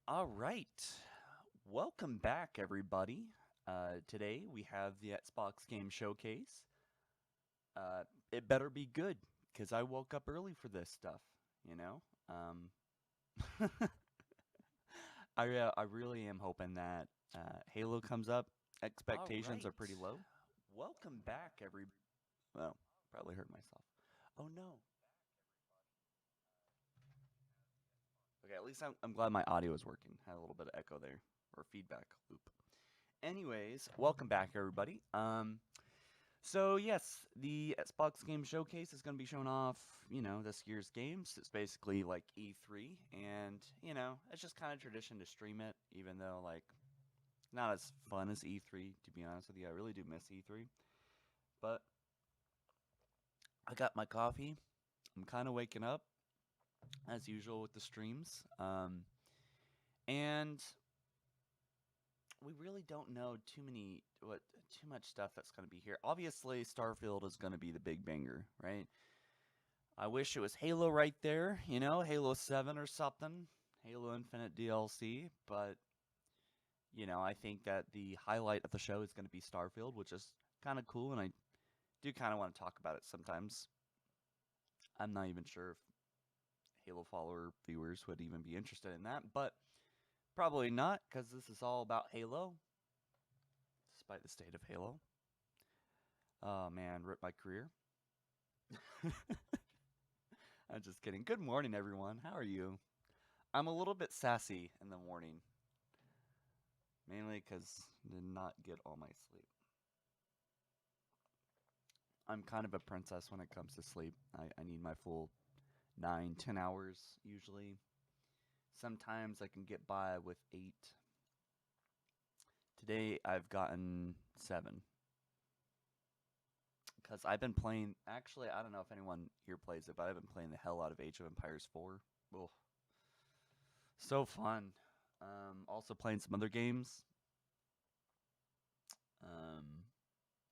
All right. Welcome back, everybody. Today we have the Xbox Game Showcase. It better be good because I woke up early for this stuff, you know? I really am hoping that Halo comes up. All Expectations right. are pretty low. Welcome back, every. Well, probably hurt myself. Oh no. Okay, at least I'm glad my audio is working. Had a little bit of echo there or feedback loop. Anyways, welcome back, everybody. So yes, the Xbox Game Showcase is going to be showing off, this year's games. It's basically like E3, and it's just kind of tradition to stream it, even though like not as fun as E3. To be honest with you, I really do miss E3. But I got my coffee. I'm kind of waking up as usual with the streams, and we really don't know too much stuff that's going to be here. Obviously, Starfield is going to be the big banger, right? I wish it was Halo right there, Halo 7 or something, Halo Infinite DLC, but I think that the highlight of the show is going to be Starfield, which is kind of cool, and I do kind of want to talk about it sometimes. I'm not even sure if Halo follower viewers would even be interested in that, but probably not because this is all about Halo, despite the state of Halo. Oh man, rip my career. I'm just kidding. Good morning, everyone. How are you? I'm a little bit sassy in the morning, mainly because did not get all my sleep. I'm kind of a princess when it comes to sleep. I need my full 9, 10 hours usually. Sometimes I can get by with 8. Today I've gotten 7 because I've been playing. Actually, I don't know if anyone here plays it, but I've been playing the hell out of Age of Empires 4. Oh, so fun. Also playing some other games. Um,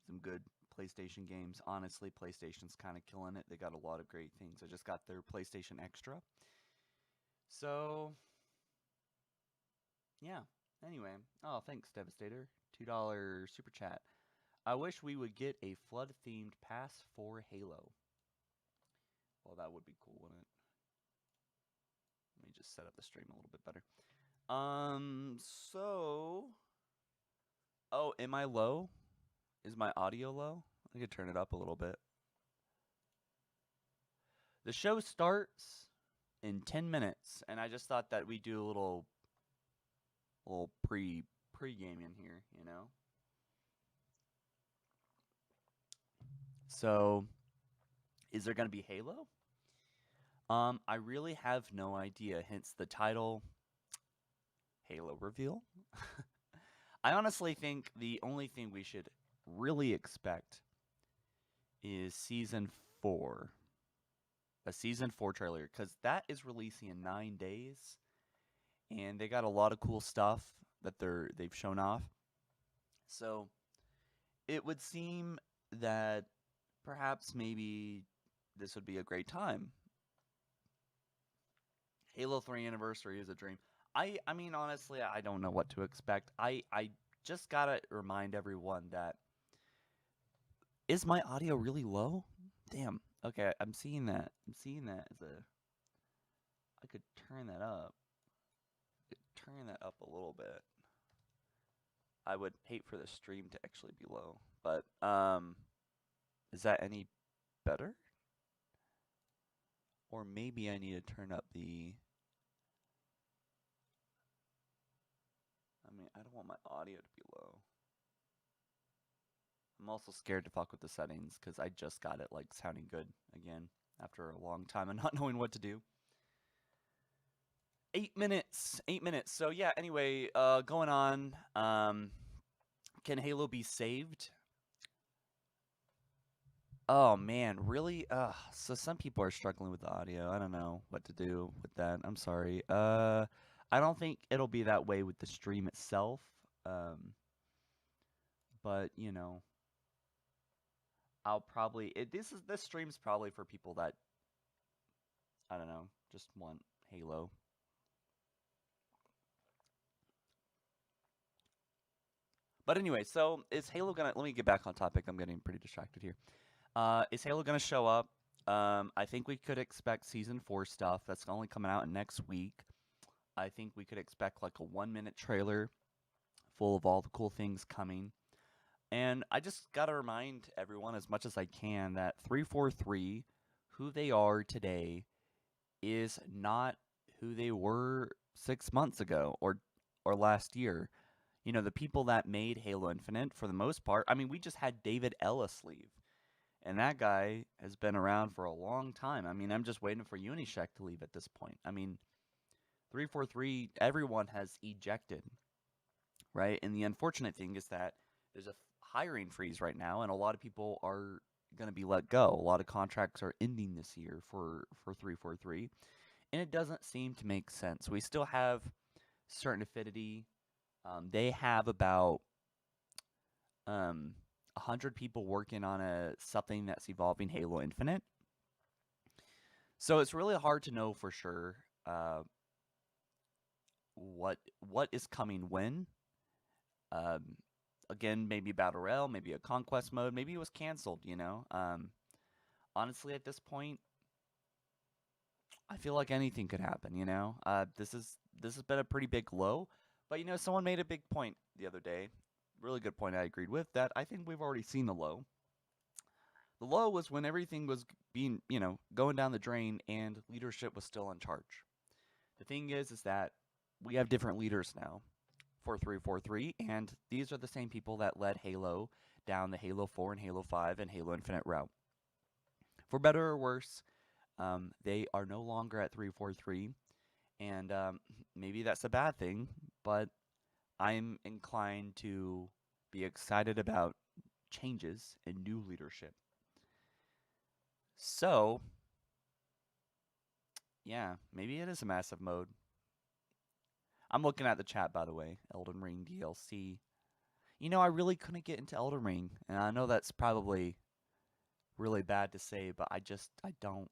some good PlayStation games. Honestly, PlayStation's kind of killing it. They got a lot of great things. I just got their PlayStation Extra. So, yeah. Anyway, oh, thanks, Devastator. $2 super chat. I wish we would get a flood themed pass for Halo. Well, that would be cool, wouldn't it? Let me just set up the stream a little bit better. So. Oh, am I low? Is my audio low? I could turn it up a little bit. The show starts in 10 minutes, and I just thought that we'd do a little pre-gaming here, So, is there going to be Halo? I really have no idea, hence the title Halo reveal. I honestly think the only thing we should really expect is season 4. A season 4 trailer cuz that is releasing in 9 days and they got a lot of cool stuff that they've shown off. So, it would seem that perhaps maybe this would be a great time. Halo 3 anniversary is a dream. I mean honestly, I don't know what to expect. I just got to remind everyone that is my audio really low? Damn. Okay, I'm seeing that. I'm seeing that as a I could turn that up. I could turn that up a little bit. I would hate for the stream to actually be low. But is that any better? Or maybe I need to turn up the I don't want my audio to be low. I'm also scared to fuck with the settings because I just got it like sounding good again after a long time and not knowing what to do. 8 minutes. 8 minutes. So yeah, anyway, going on. Can Halo be saved? Oh man, really? So some people are struggling with the audio. I don't know what to do with that. I'm sorry. I don't think it'll be that way with the stream itself. Um, but I'll probably this stream's probably for people that I don't know, just want Halo. But anyway, so is Halo gonna? Let me get back on topic. I'm getting pretty distracted here. Is Halo gonna show up? I think we could expect season 4 stuff. That's only coming out next week. I think we could expect like a 1 minute trailer full of all the cool things coming. And I just gotta remind everyone as much as I can that 343, who they are today, is not who they were 6 months ago or last year. You know, the people that made Halo Infinite, for the most part, I mean, we just had David Ellis leave, and that guy has been around for a long time. I mean, I'm just waiting for Unisheck to leave at this point. I mean, 343, everyone has ejected, right? And the unfortunate thing is that there's a hiring freeze right now, and a lot of people are going to be let go. A lot of contracts are ending this year for 343, and it doesn't seem to make sense. We still have certain affinity. They have about 100 people working on something that's evolving Halo Infinite. So it's really hard to know for sure what is coming when. Um, Again, maybe Battle Royale, maybe a Conquest mode, maybe it was canceled, you know? Honestly, at this point, I feel like anything could happen, you know? This has been a pretty big low, but you know, someone made a big point the other day, really good point I agreed with, that I think we've already seen the low. The low was when everything was being, you know, going down the drain and leadership was still in charge. The thing is that we have different leaders now for 343, and these are the same people that led Halo down the Halo 4 and Halo 5 and Halo Infinite route. For better or worse, they are no longer at 343, and maybe that's a bad thing, but I'm inclined to be excited about changes and new leadership. So, yeah, maybe it is a massive mode. I'm looking at the chat, by the way. Elden Ring DLC. You know, I really couldn't get into Elden Ring, and I know that's probably really bad to say, but I don't.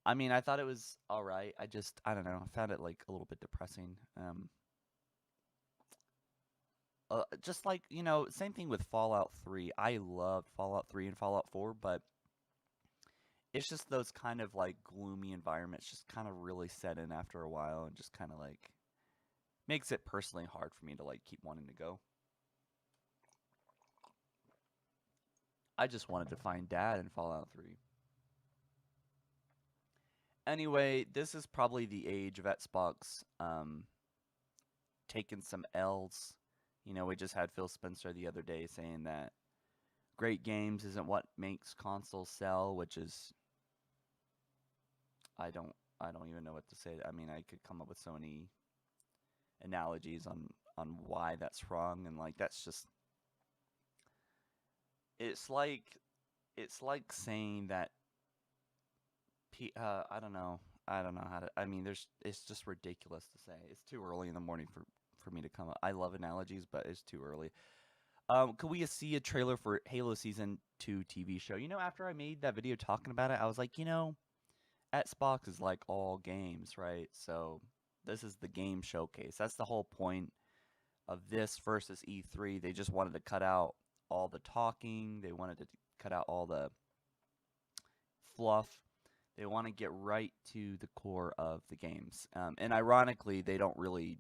I mean, I thought it was all right. I don't know. I found it like a little bit depressing. Just like, you know, same thing with Fallout 3. I loved Fallout 3 and Fallout 4, but it's just those kind of like gloomy environments just kind of really set in after a while and just kind of like makes it personally hard for me to like keep wanting to go. I just wanted to find Dad in Fallout 3. Anyway, this is probably the age of Xbox taking some L's. You know, we just had Phil Spencer the other day saying that great games isn't what makes consoles sell, which is I don't even know what to say. I mean, I could come up with so many analogies on why that's wrong, and like that's just it's like it's like saying that I don't know. I don't know how to. I mean, it's just ridiculous to say. It's too early in the morning for me to come up. I love analogies, but it's too early. Could we see a trailer for Halo Season 2 TV show? You know, after I made that video talking about it, I was like, you know, Xbox is like all games, right? So this is the game showcase. That's the whole point of this versus E3. They just wanted to cut out all the talking. They wanted to cut out all the fluff. They want to get right to the core of the games. And ironically, they don't really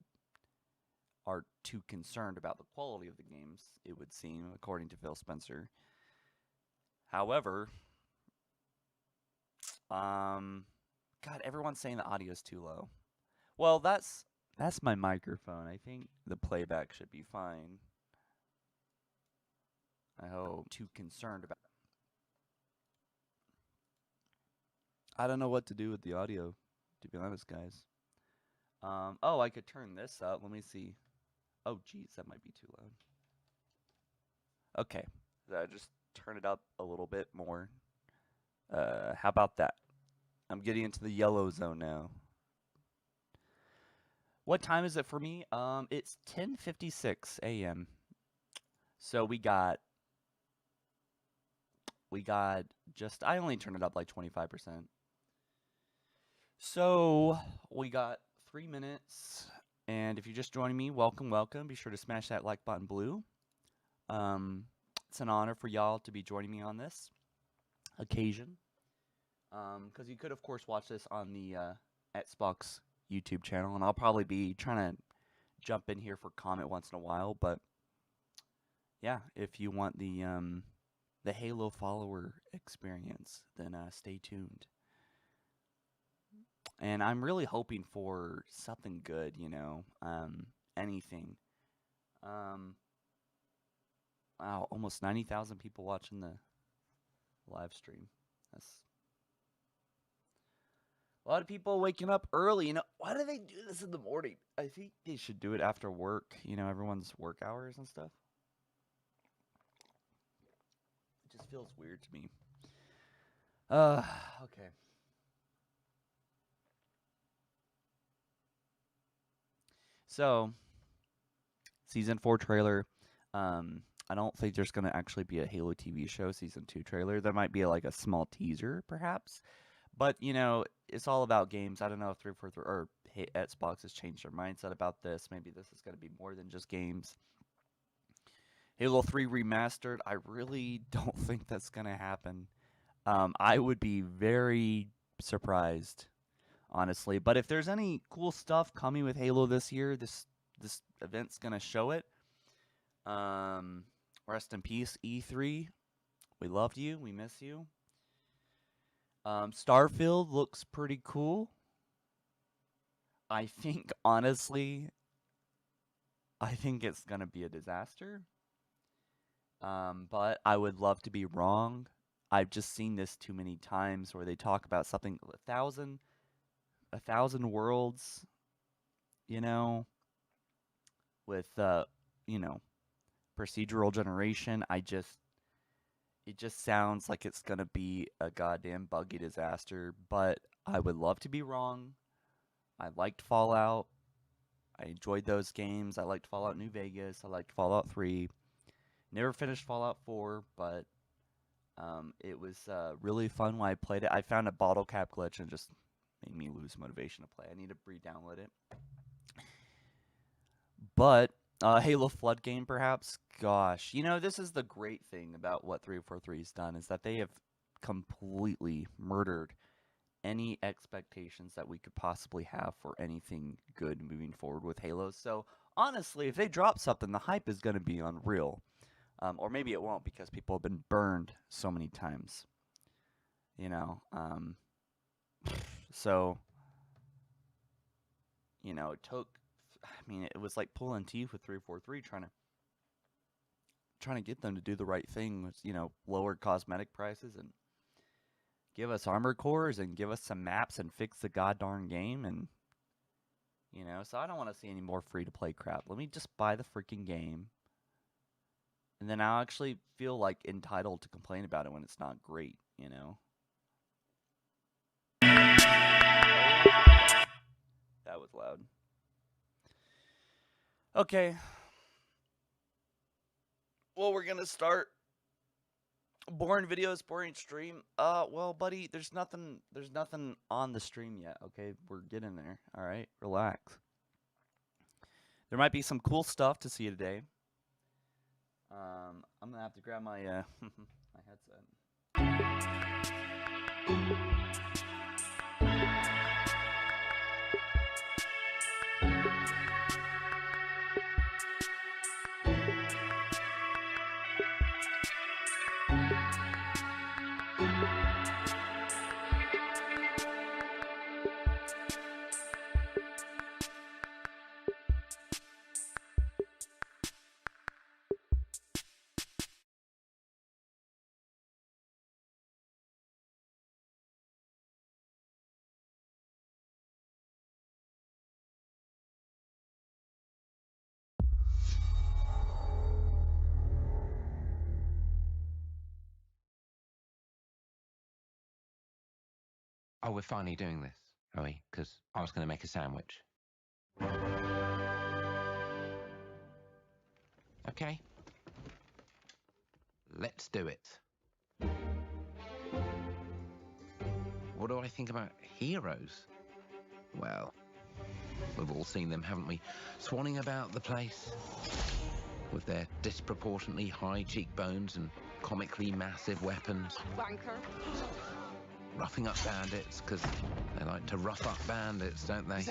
are too concerned about the quality of the games, it would seem, according to Phil Spencer. However, God, everyone's saying the audio is too low. Well, that's my microphone. I think the playback should be fine. I hope. Too concerned about. I don't know what to do with the audio, to be honest, guys. Oh, I could turn this up. Let me see. Oh, geez, that might be too loud. Okay, so just turn it up a little bit more. How about that? I'm getting into the yellow zone now. What time is it for me? It's 10:56 a.m. So we got just I only turned it up like 25%. So we got 3 minutes And if you're just joining me, welcome, welcome. Be sure to smash that like button blue. It's an honor for y'all to be joining me on this occasion. Because you could, of course, watch this on the Xbox YouTube channel, and I'll probably be trying to jump in here for comment once in a while. But yeah, if you want the Halo follower experience, then stay tuned. And I'm really hoping for something good, anything. Wow, almost 90,000 people watching the live stream. That's a lot of people waking up early. Why do they do this in the morning? I think they should do it after work, everyone's work hours and stuff. It just feels weird to me. Okay. So, Season 4 trailer. I don't think there's going to actually be a Halo TV show Season 2 trailer. There might be like a small teaser, perhaps. But, it's all about games. I don't know if 343 or Xbox has changed their mindset about this. Maybe this is going to be more than just games. Halo 3 Remastered, I really don't think that's going to happen. I would be very surprised, honestly. But if there's any cool stuff coming with Halo this year, this event's going to show it. Rest in peace, E3. We loved you. We miss you. Starfield looks pretty cool. I think, honestly, it's going to be a disaster. But I would love to be wrong. I've just seen this too many times where they talk about something, a thousand worlds, with, procedural generation. It just sounds like it's going to be a goddamn buggy disaster, but I would love to be wrong. I liked Fallout. I enjoyed those games. I liked Fallout New Vegas. I liked Fallout 3. Never finished Fallout 4, but it was really fun when I played it. I found a bottle cap glitch and just made me lose motivation to play. I need to re-download it. But Halo Flood game, perhaps. Gosh, this is the great thing about what 343 has done is that they have completely murdered any expectations that we could possibly have for anything good moving forward with Halo. So honestly, if they drop something, the hype is going to be unreal. Or maybe it won't because people have been burned so many times. So, it took, it was like pulling teeth with 343 trying to get them to do the right thing with, lower cosmetic prices and give us armor cores and give us some maps and fix the goddamn game. And, so I don't want to see any more free-to-play crap. Let me just buy the freaking game. And then I'll actually feel like entitled to complain about it when it's not great, That was loud. Okay. Well, we're going to start. Boring videos, boring stream. Well, buddy, there's nothing on the stream yet, okay? We're getting there. All right? Relax. There might be some cool stuff to see today. I'm going to have to grab my my headset. Oh, we're finally doing this, are we? Because I was going to make a sandwich. Okay. Let's do it. What do I think about heroes? Well, We've all seen them, haven't we? Swanning about the place with their disproportionately high cheekbones and comically massive weapons. Wanker. Roughing up bandits, because they like to rough up bandits, don't they?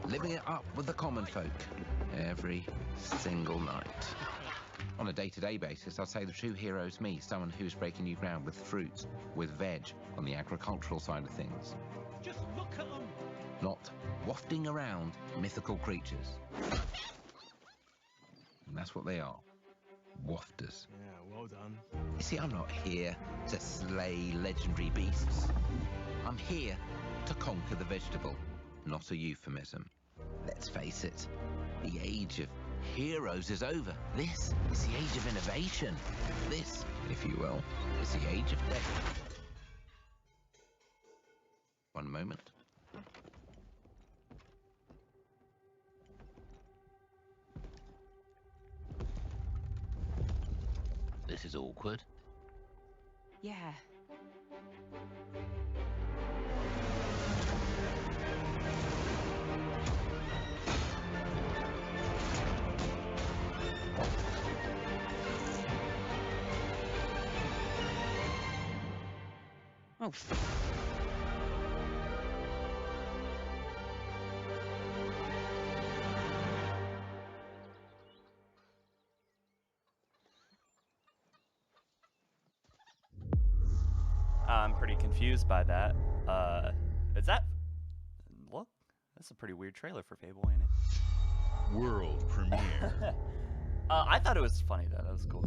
Living it up with the common folk every single night. On a day-to-day basis, I'd say the true hero's me, someone who's breaking new ground with fruit, with veg, on the agricultural side of things. Just look at them. Not wafting around mythical creatures. And that's what they are. Wafters. Yeah, well done. You see, I'm not here to slay legendary beasts. I'm here to conquer the vegetable, not a euphemism. Let's face it, the age of heroes is over. This is the age of innovation. This, if you will, is the age of death. One moment. This is awkward. Yeah. Oh. I'm pretty confused by that. Is that... Look, that's a pretty weird trailer for Fable, ain't it? World premiere. I thought it was funny, though. That was cool.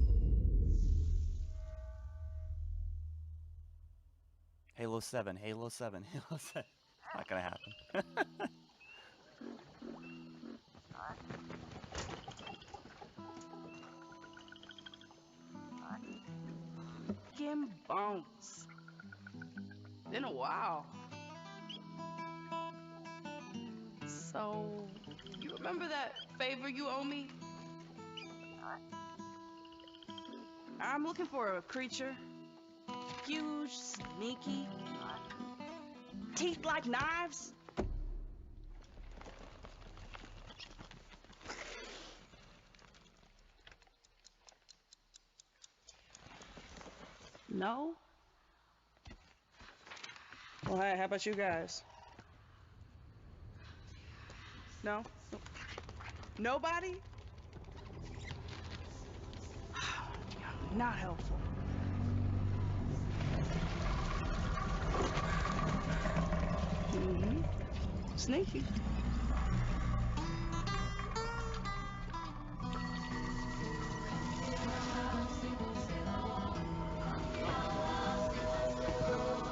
Halo 7, Halo 7, Halo 7. Not gonna happen. Kim Bones. Been a while. So, you remember that favor you owe me? I'm looking for a creature. Huge, sneaky, teeth like knives. No? Well, hey, how about you guys? No? Nobody? Not helpful. Sneaky.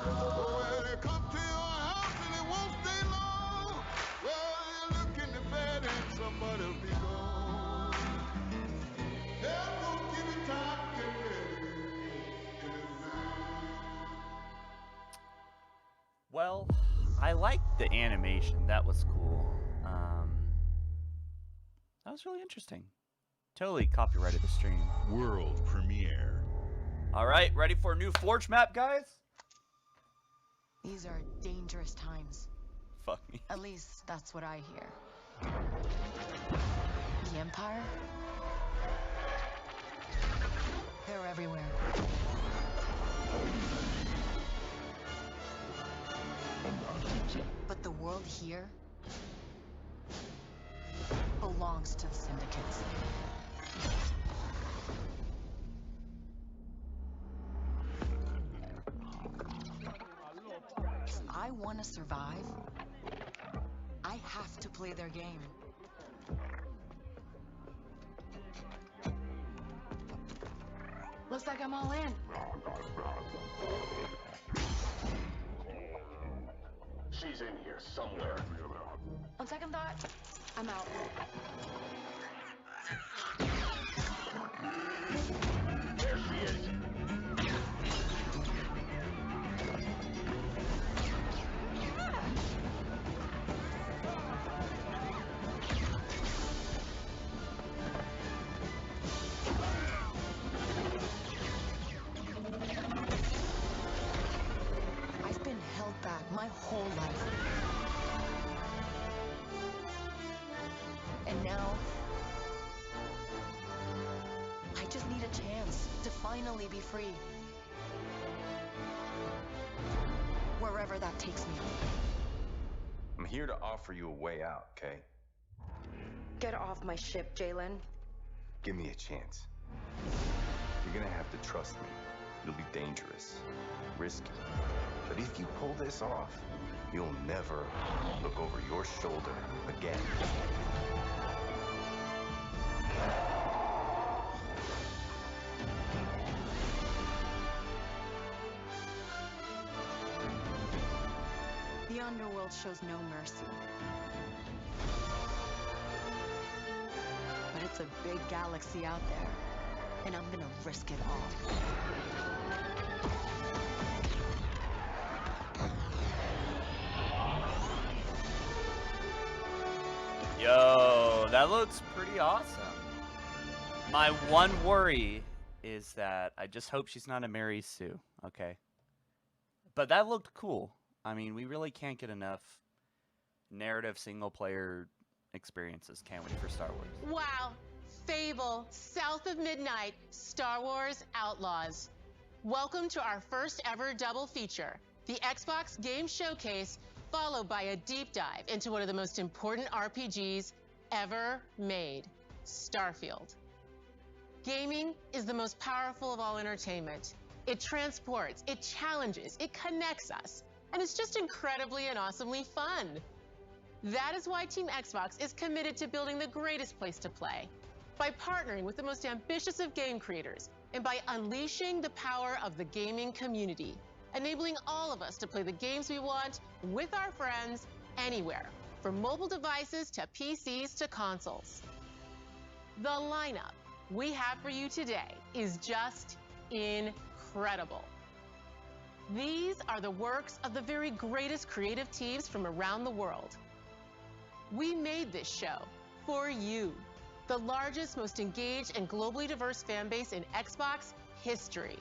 Well, they come to your house and it won't stay long. Well, you look in the bed and somebody'll be gone. Hell won't give you time to get ready. Well, I liked the animation. That was cool. That was really interesting. Totally copyrighted the stream. World premiere. All right, ready for a new Forge map, guys? These are dangerous times. Fuck me. At least that's what I hear. The Empire? They're everywhere. But the world here belongs to the syndicates. If I want to survive, I have to play their game. Looks like I'm all in. She's in here somewhere. On second thought, I'm out. There she is. I've been held back my whole life. finally be free. Wherever that takes me. I'm here to offer you a way out, okay? Get off my ship, Jalen. Give me a chance. You're gonna have to trust me. It'll be dangerous, risky. But if you pull this off, you'll never look over your shoulder again. The underworld shows no mercy. But it's a big galaxy out there, and I'm gonna risk it all. Yo, that looks pretty awesome. My one worry is that I just hope she's not a Mary Sue, okay? But that looked cool. I mean, we really can't get enough narrative single-player experiences, can we, for Star Wars? Wow. Fable, South of Midnight, Star Wars Outlaws. Welcome to our first ever double feature, the Xbox Game Showcase, followed by a deep dive into one of the most important RPGs ever made, Starfield. Gaming is the most powerful of all entertainment. It transports, it challenges, it connects us, and it's just incredibly and awesomely fun. That is why Team Xbox is committed to building the greatest place to play, by partnering with the most ambitious of game creators, and by unleashing the power of the gaming community, enabling all of us to play the games we want with our friends anywhere, from mobile devices to PCs to consoles. The lineup we have for you today is just incredible. These are the works of the very greatest creative teams from around the world. We made this show for you, the largest, most engaged, and globally diverse fan base in Xbox history.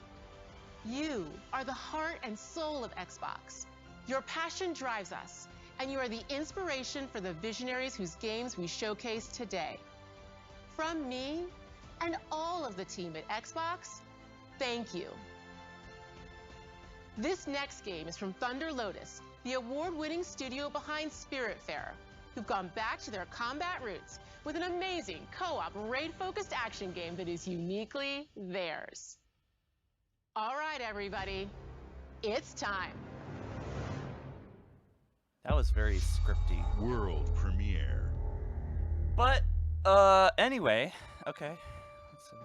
You are the heart and soul of Xbox. Your passion drives us, and you are the inspiration for the visionaries whose games we showcase today. From me and all of the team at Xbox, thank you. This next game is from Thunder Lotus, the award-winning studio behind Spiritfarer, who've gone back to their combat roots with an amazing co-op raid-focused action game that is uniquely theirs. All right, everybody, it's time. That was very scripty. World premiere. But, anyway, okay. Let's see.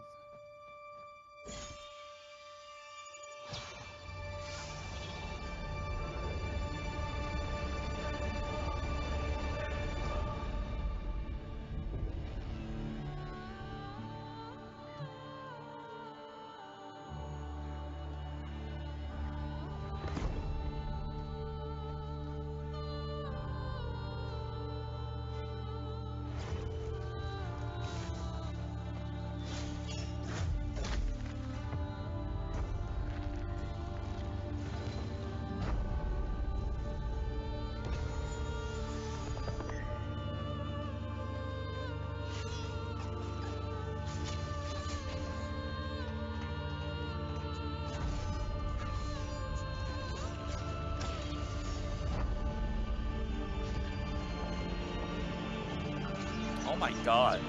Oh my god.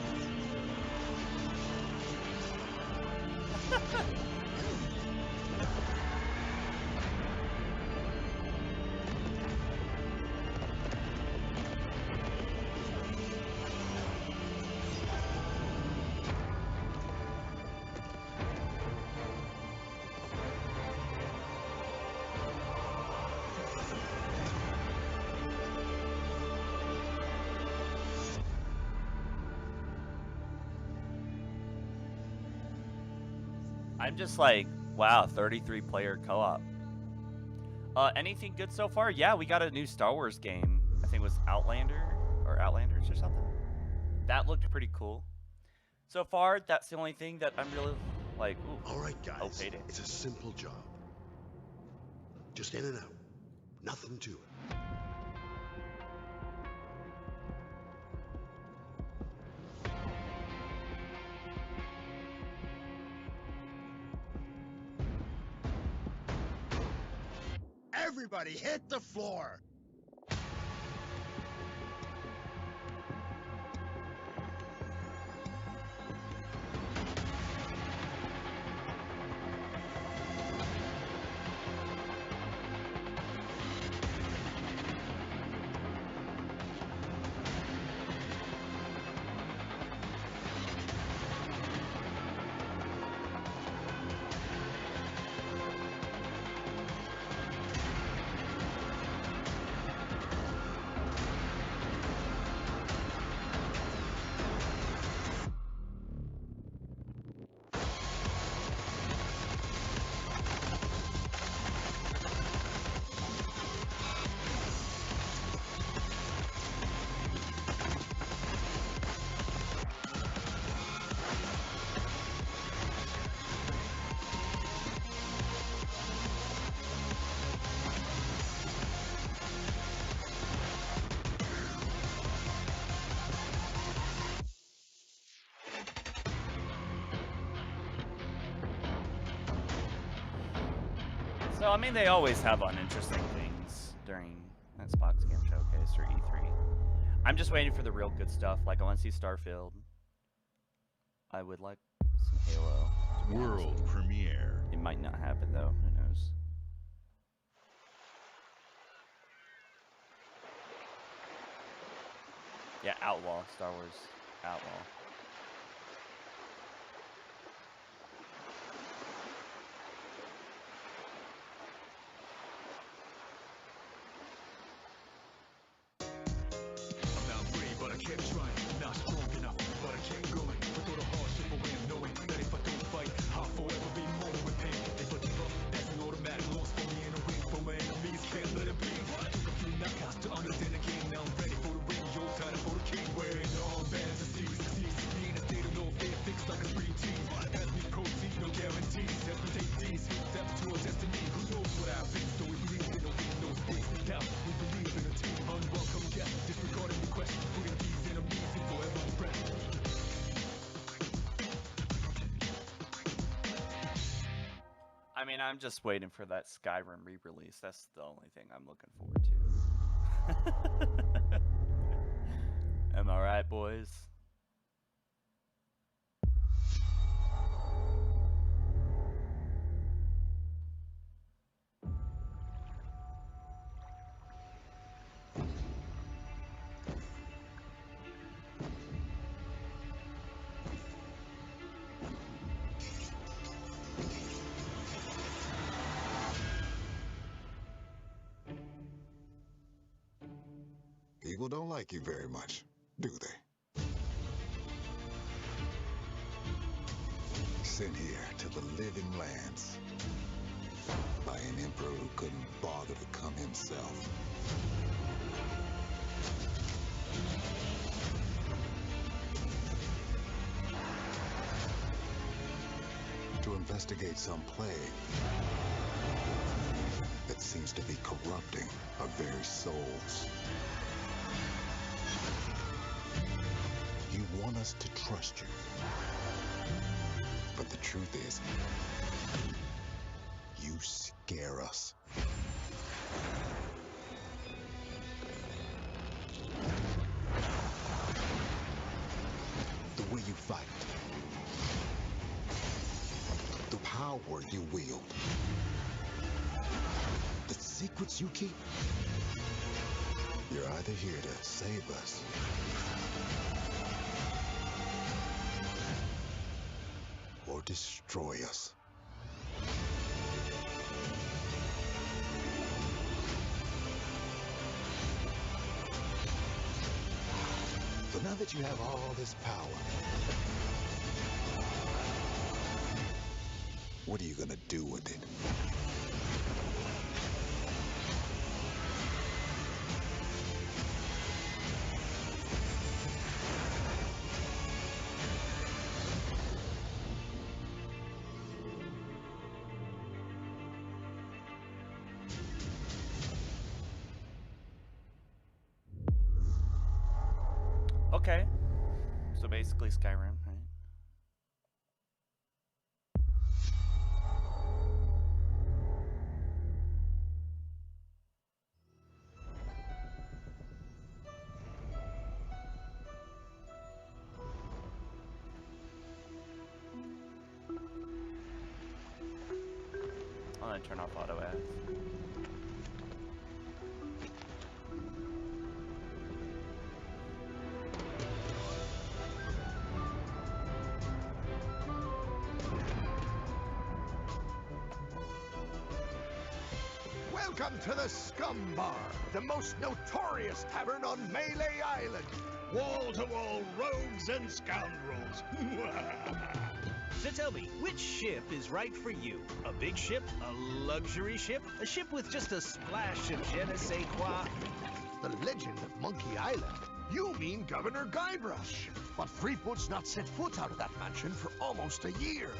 I'm just like, wow, 33 player co-op. Anything good so far? Yeah, we got a new Star Wars game. I think it was Outlander or Outlanders or something. That looked pretty cool. So far, that's the only thing that I'm really like, ooh. All right, guys. Oh, payday. It's a simple job. Just in and out. Nothing to it. Everybody hit the floor! So, I mean, they always have uninteresting things during Xbox Game Showcase or E3. I'm just waiting for the real good stuff. Like, I want to see Starfield. I would like some Halo. to be honest World with you. premiere. It might not happen, though. Who knows? Yeah, Outlaw. Star Wars Outlaw. I'm not free, but I kept trying. Not strong enough, but I kept going. With all the hardship away, knowing that if I don't fight, I'll forever be more with pain. If I give up, that's an automatic loss for me and a win for my enemies. Can't let it be. Took a few knockouts to understand the game. Now I'm ready for the ring. Yo, time for the king. Wearing the armbands and seas. Be in a state of no fear, fixed like a screen team. As we proceed, no guarantees. As we take these steps to our destiny. Who knows what happens? Though we believe in no win, no stakes. Now we believe in a team. Unwelcome guest, disregarding the question, putting these enemies in forever regret. I mean, I'm just waiting for that Skyrim re-release. That's the only thing I'm looking forward to. Am I right, boys? People don't like you very much, do they? Sent here to the living lands by an emperor who couldn't bother to come himself. To investigate some plague that seems to be corrupting our very souls. You want us to trust you. But the truth is, you scare us. The way you fight. The power you wield. The secrets you keep. You're either here to save us or destroy us. So now that you have all this power, what are you gonna do with it? Okay. So basically Skyrim, right? want to turn off auto ads. Welcome to the Scum Bar, the most notorious tavern on Melee Island. Wall-to-wall rogues and scoundrels. So tell me, which ship is right for you? A big ship? A luxury ship? A ship with just a splash of je ne sais quoi? The legend of Monkey Island? You mean Governor Guybrush. But Fleetwood's not set foot out of that mansion for almost a year.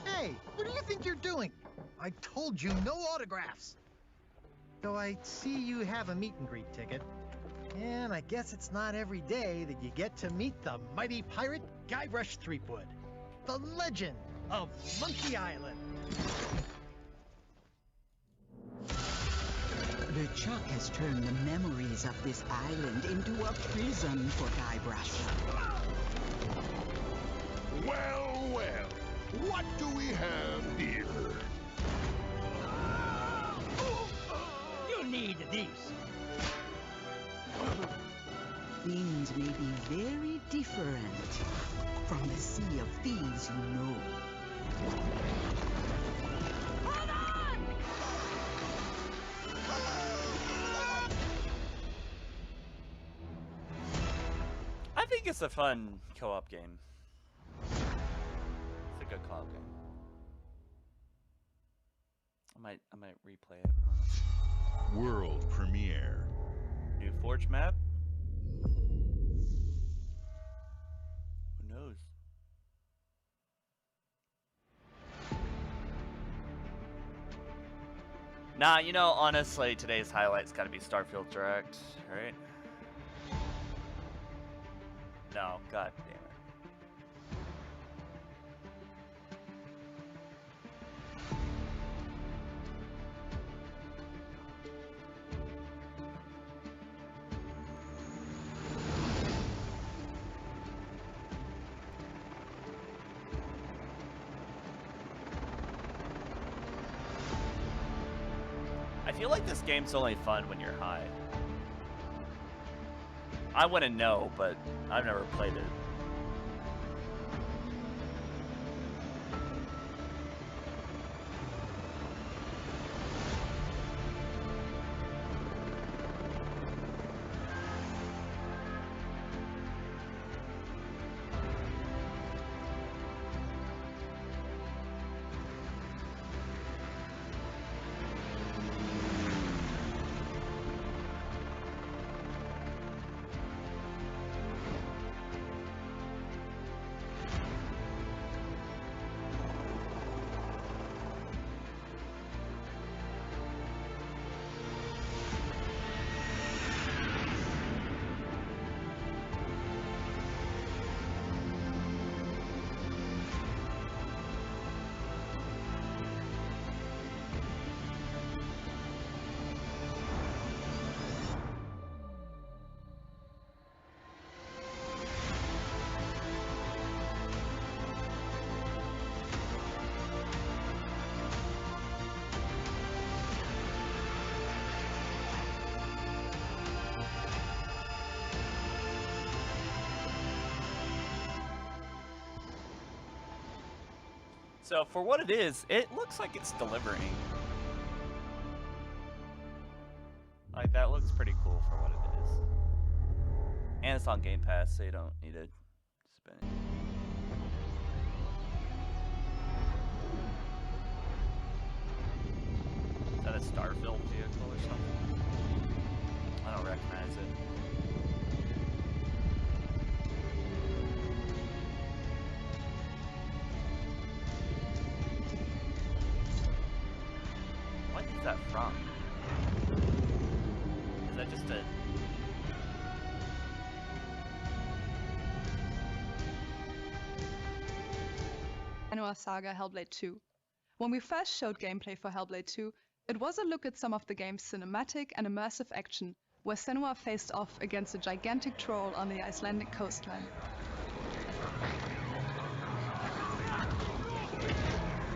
Hey, what do you think you're doing? I told you no autographs. Though I see you have a meet and greet ticket. And I guess it's not every day that you get to meet the mighty pirate Guybrush Threepwood, the legend of Monkey Island. The Chuck has turned the memories of this island into a prison for Guybrush. Well, well, what do we have here? You need these. Things may be very different from the sea of thieves you know. Hold on! I think it's a fun co-op game. It's a good co-op game. I might replay it. World premiere. New Forge map? Who knows? Nah, you know, honestly, today's highlight's gotta be Starfield Direct, right? No, god damn it. I feel like this game's only fun when you're high. I wouldn't know, but I've never played it. So for what it is, it looks like it's delivering. Like, that looks pretty cool for what it is. And it's on Game Pass, so you don't need to spend it. Is that a Starfield vehicle or something? I don't recognize it. What is that from? Is that just a... Senua Saga Hellblade 2. When we first showed gameplay for Hellblade 2, it was a look at some of the game's cinematic and immersive action, where Senua faced off against a gigantic troll on the Icelandic coastline.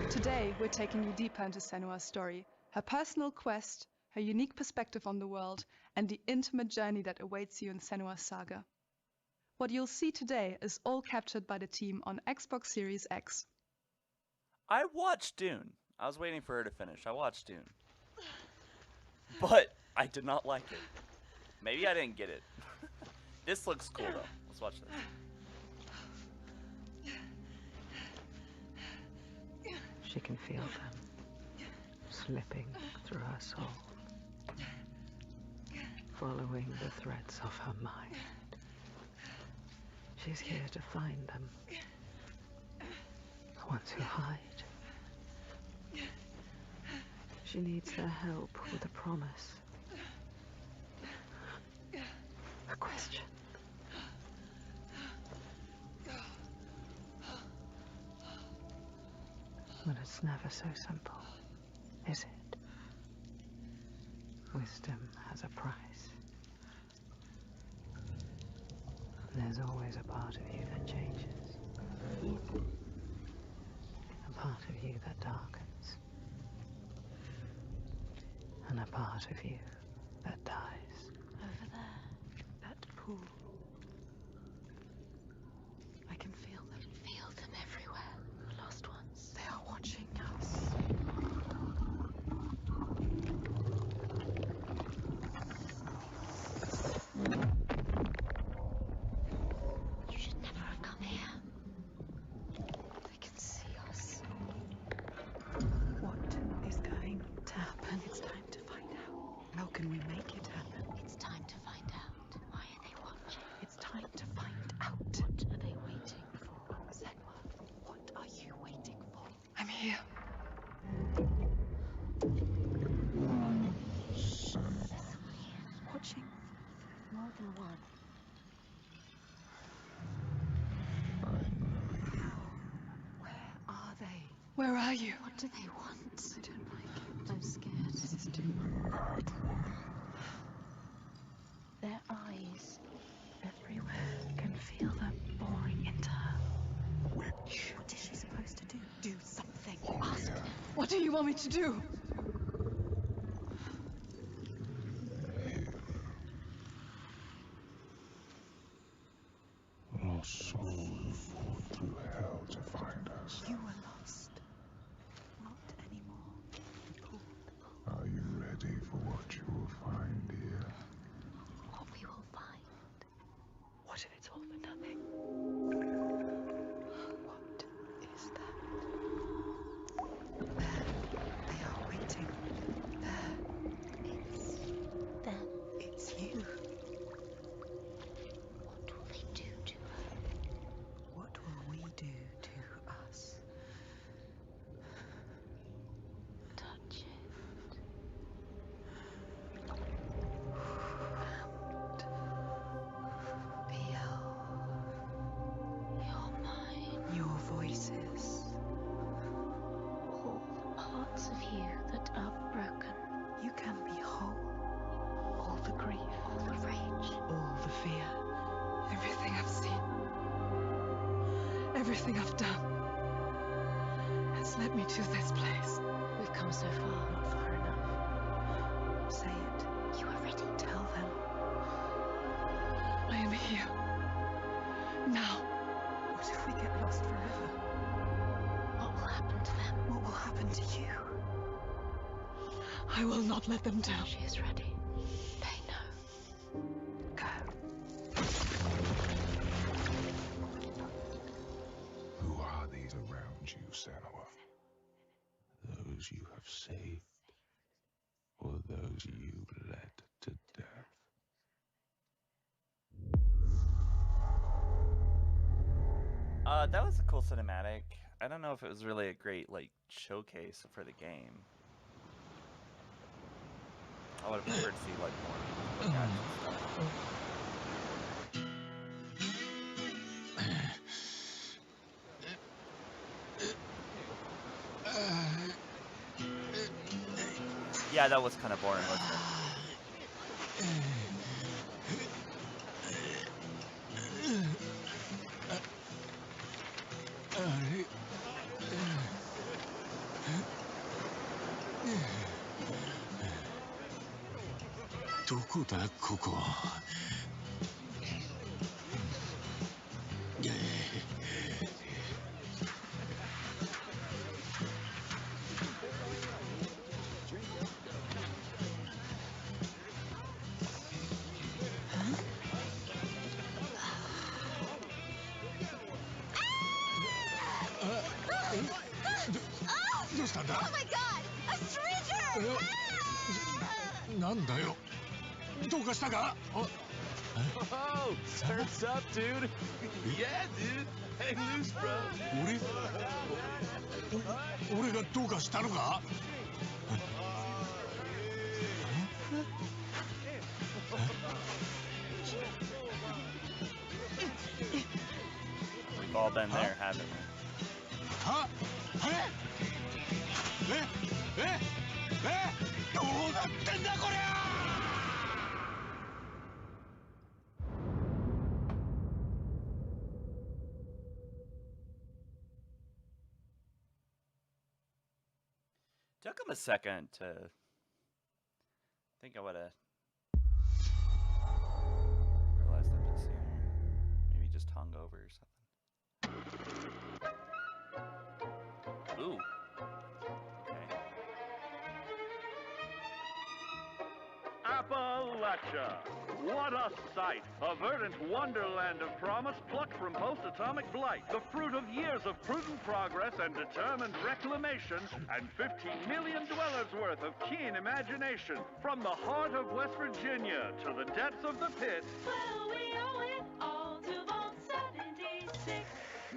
Today, we're taking you deeper into Senua's story, her personal quest, her unique perspective on the world, and the intimate journey that awaits you in Senua's saga. What you'll see today is all captured by the team on Xbox Series X. I watched Dune. I was waiting for her to finish. I watched Dune. But I did not like it. Maybe I didn't get it. This looks cool, though. Let's watch this. She can feel them slipping through her soul, following the threads of her mind. She's here to find them, the ones who hide. She needs their help with a promise, a question. But it's never so simple, is it? Wisdom has a price. There's always a part of you that changes. A part of you that darkens. And a part of you that dies. Over there, that pool. I can feel them. Feel them everywhere. The lost ones. They are watching us. You should never have come here. They can see us. What is going to happen? It's time to find out. How can we make it happen? It's time to find out. Why are they watching? It's time to find out. What are they waiting for? Senua, what are you waiting for? I'm here. Watching more than one. Where are they? Where are you? What do they want? I don't like it. I'm scared. This is too much. Their eyes everywhere. Can feel them boring into her. Witch. What is she supposed to do? Do something. Ask them. What do you want me to do? Lost souls fought through hell to find us. You were lost. Not anymore. Are you ready for what you will find here? What we will find. What if it's all for nothing? What is that? There. They are waiting. There. It's them. It's you. What will they do to her? What will we do to us? Touch it. And feel your mind. Your voices. All the parts of you that are broken. You can be whole. All the grief. All the rage. All the fear. Everything I've seen, everything I've done, has led me to this place. We've come so far. Not far enough. Say it. You are ready. Tell them. I am here. Now. What if we get lost forever? What will happen to them? What will happen to you? I will not let them down. She is ready. They know. Go. Who are these around you, Senua? Those you have saved, or those you led to death? That was a cool cinematic. I don't know if it was really a great showcase for the game. I would have preferred to see more action stuff. Yeah, that was kind of boring, wasn't it? どこだここ。どうしたんだ？ Oh my god! A stranger! なんだよ。どうかしたか？ Oh, surf's up, dude. Yeah, dude. Hang loose, bro. 俺がどうかしたのか？ We've all been there, haven't we? は？どうなってんだこりゃ！ Took him a second to think I would have realized that bit sooner. Maybe just hung over or something. Ooh. Appalachia! What a sight! A verdant wonderland of promise plucked from post-atomic blight. The fruit of years of prudent progress and determined reclamation, and 15 million dwellers worth of keen imagination. From the heart of West Virginia to the depths of the pit. Well, we owe it all to Vault 76.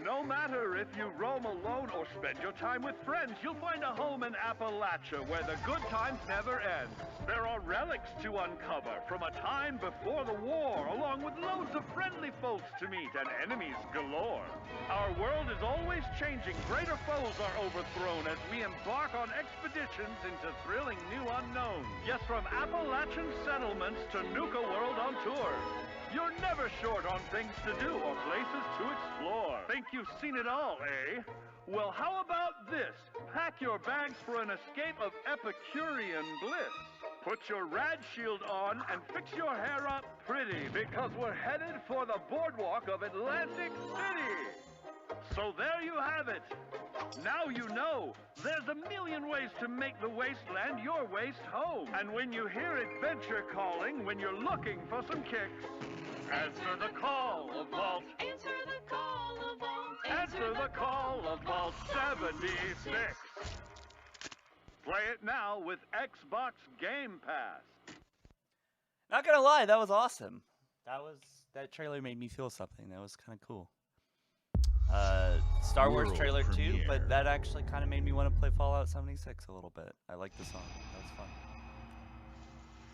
No matter if you roam alone or spend your time with friends, you'll find a home in Appalachia where the good times never end. There are relics to uncover from a time before the war, along with loads of friendly folks to meet and enemies galore. Our world is always changing. Greater foes are overthrown as we embark on expeditions into thrilling new unknowns. Yes, from Appalachian settlements to Nuka World on tour. You're never short on things to do or places to explore. Think you've seen it all, eh? Well, how about this? Pack your bags for an escape of Epicurean bliss. Put your rad shield on and fix your hair up pretty, because we're headed for the boardwalk of Atlantic City. So there you have it. Now you know. There's a million ways to make the wasteland your waste home. And when you hear adventure calling, when you're looking for some kicks, answer the call of Vault. Answer the call of Vault. Answer the call of Vault 76. Play it now with Xbox Game Pass. Not gonna lie, that was awesome. That trailer made me feel something. That was kind of cool. Star Wars World trailer too, premiere. but that actually kind of made me want to play Fallout 76 a little bit. I like the song. That was fun.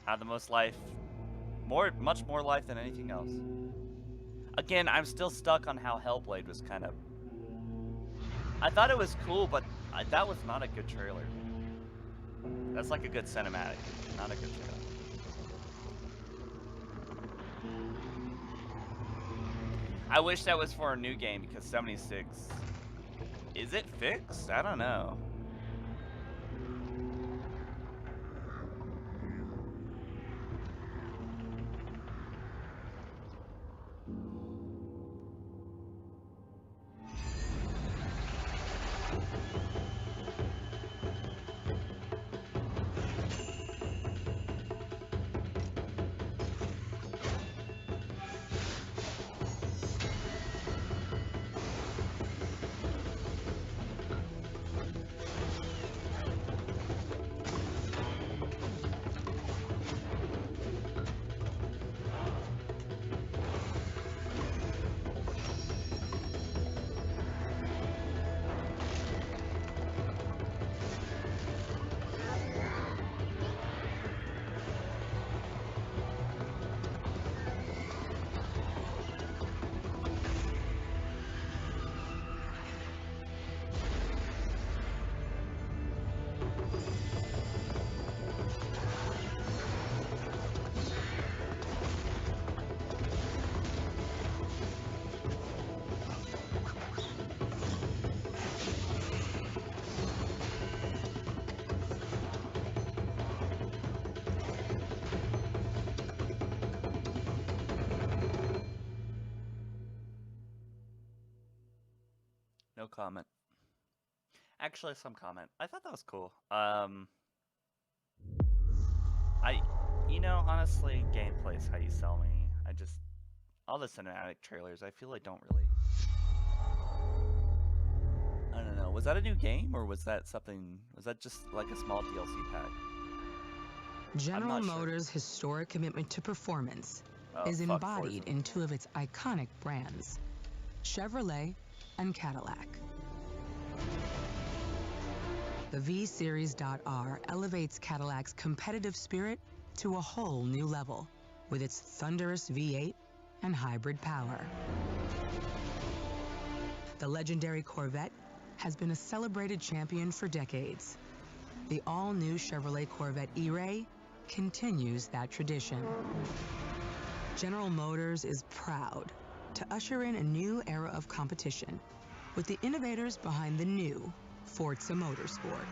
Had the most life, much more life than anything else. Again, I'm still stuck on how Hellblade was kind of. I thought it was cool, but that was not a good trailer. That's like a good cinematic, not a good trailer. I wish that was for a new game because 76. Is it fixed? I don't know. comment. Actually, some comment. I thought that was cool. Honestly, gameplay is how you sell me. All the cinematic trailers, I feel like don't really. I don't know. Was that a new game, or was that something? Was that just like a small DLC pack? General Motors' historic commitment to performance is embodied in two of its iconic brands, Chevrolet and Cadillac. The V-Series.R elevates Cadillac's competitive spirit to a whole new level with its thunderous V8 and hybrid power. The legendary Corvette has been a celebrated champion for decades. The all-new Chevrolet Corvette E-Ray continues that tradition. General Motors is proud to usher in a new era of competition with the innovators behind the new Forza Motorsport.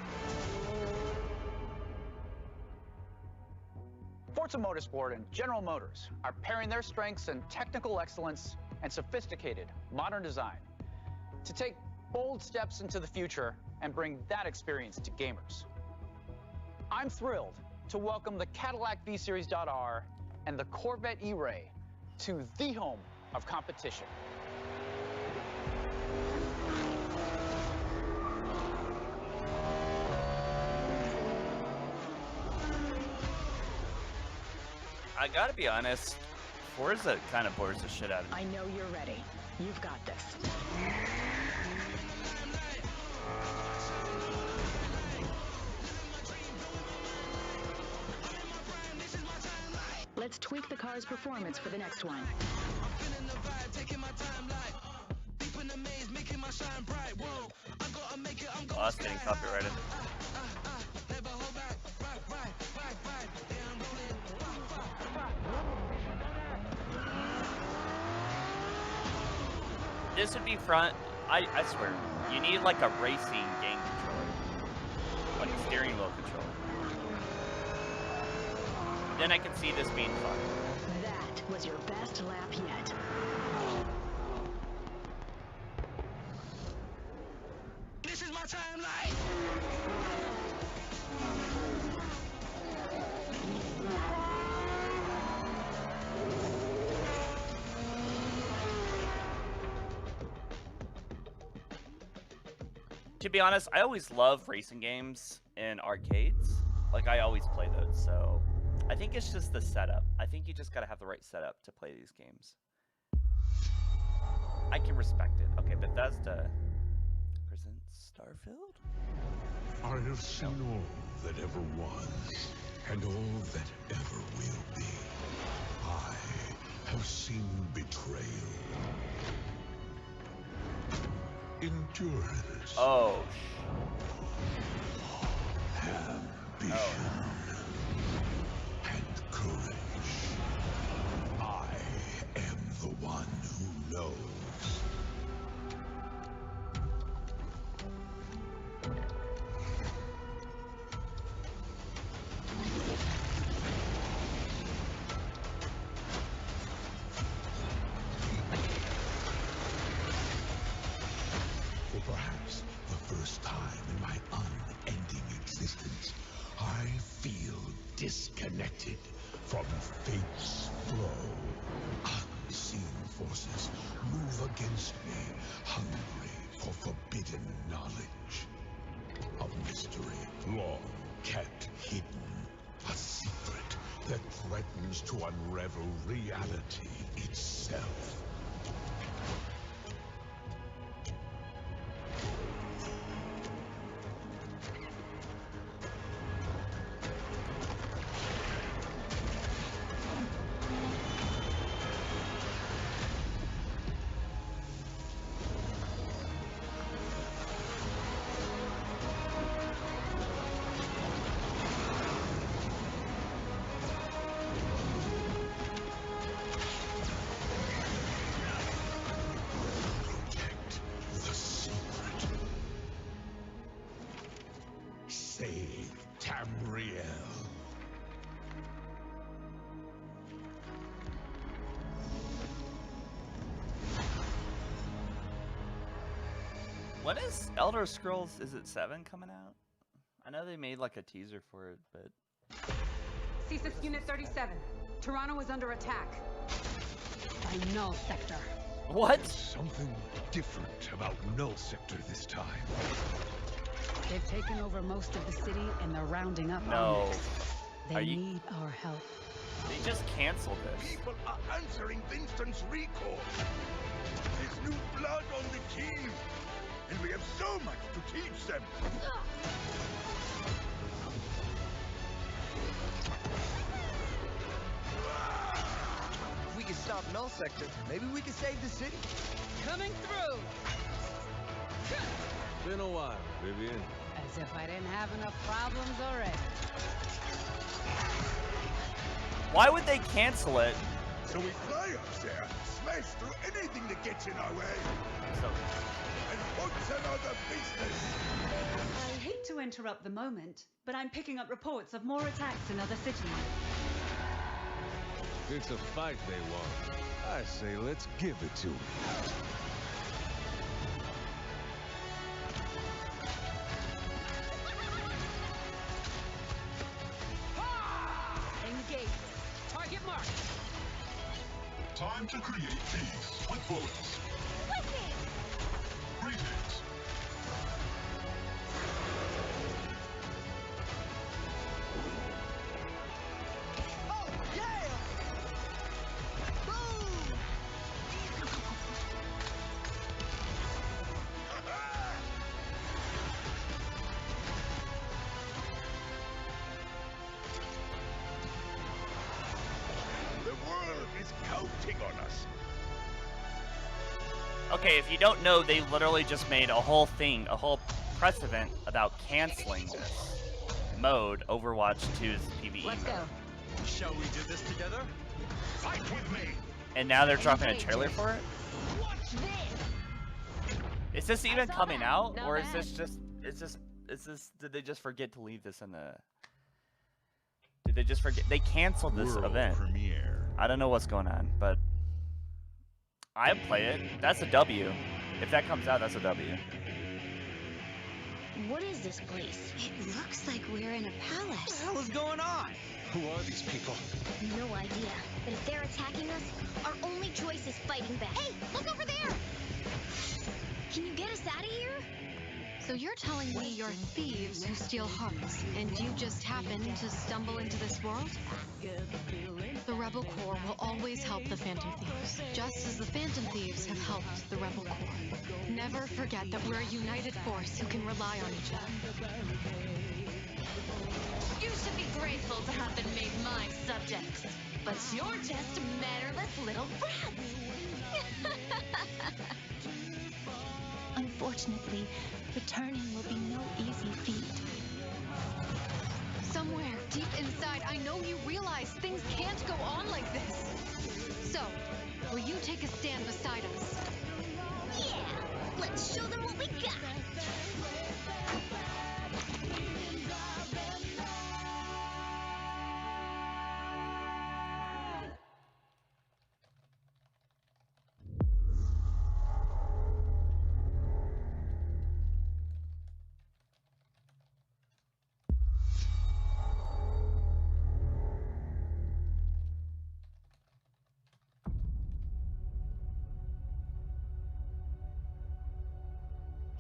Forza Motorsport and General Motors are pairing their strengths in technical excellence and sophisticated modern design to take bold steps into the future and bring that experience to gamers. I'm thrilled to welcome the Cadillac V-Series.R and the Corvette E-Ray to the home of competition. I gotta be honest, Forza kind of bores the shit out of me. I know you're ready. You've got this. Let's tweak the car's performance for the next one. Oh, that's getting copyrighted. This would be front. I swear, you need like a racing game controller, like a steering wheel controller. Then I can see this being fun. That was your best lap yet. This is my timeline. To be honest, I always love racing games in arcades. Like, I always play those, so I think it's just the setup. I think you just gotta have the right setup to play these games. I can respect it. Okay, Bethesda presents Starfield? I have seen all that ever was, and all that ever will be. I have seen betrayal, endurance, ambition, and courage. I am the one who knows. For perhaps the first time in my unending existence, I feel disconnected from fate's flow. Unseen forces move against me, hungry for forbidden knowledge. A mystery long kept hidden. A secret that threatens to unravel reality itself. When is Elder Scrolls? Is it 7 coming out? I know they made like a teaser for it, but. CSIS Unit 37. Toronto is under attack. By Null Sector. What? Something different about Null Sector this time. They've taken over most of the city and they're rounding up No. Omnics. They need our help. They just canceled this. People are answering Vincent's recall. There's new blood on the team. And we have so much to teach them. If we can stop Null Sector, maybe we can save the city. Coming through! Been a while, Vivian. As if I didn't have enough problems already. Why would they cancel it? So we fly up there, smash through anything that gets in our way. And what's another business? I hate to interrupt the moment, but I'm picking up reports of more attacks in other cities. It's a fight they want. I say let's give it to them. Engage. Target marked. Time to create peace with bullets. Greetings. Oh, yeah! Boom! The world is counting on us. Okay, if you don't know, they literally just made a whole thing, a whole press event about canceling this mode, Overwatch 2's PvE Let's mode. go. Shall we do this together? Fight with me. And now they're dropping a trailer for it? Is this even coming out? Or is this just, did they just forget to leave this in the, did they just forget, they canceled this World event. premiere. I don't know what's going on, but I'd play it. That's a W. If that comes out, that's a W. What is this place? It looks like we're in a palace. What the hell is going on? Who are these people? No idea. But if they're attacking us, our only choice is fighting back. Hey, look over there! Can you get us out of here? So you're telling me you're thieves who steal hearts, and you just happened to stumble into this world? The Rebel Corps will always help the Phantom Thieves, just as the Phantom Thieves have helped the Rebel Corps. Never forget that we're a united force who can rely on each other. You should be grateful to have been made my subjects. But you're just mannerless little brats. Unfortunately, returning will be no easy feat. Somewhere deep inside, I know you realize things can't go on like this. So, will you take a stand beside us? Yeah, let's show them what we got.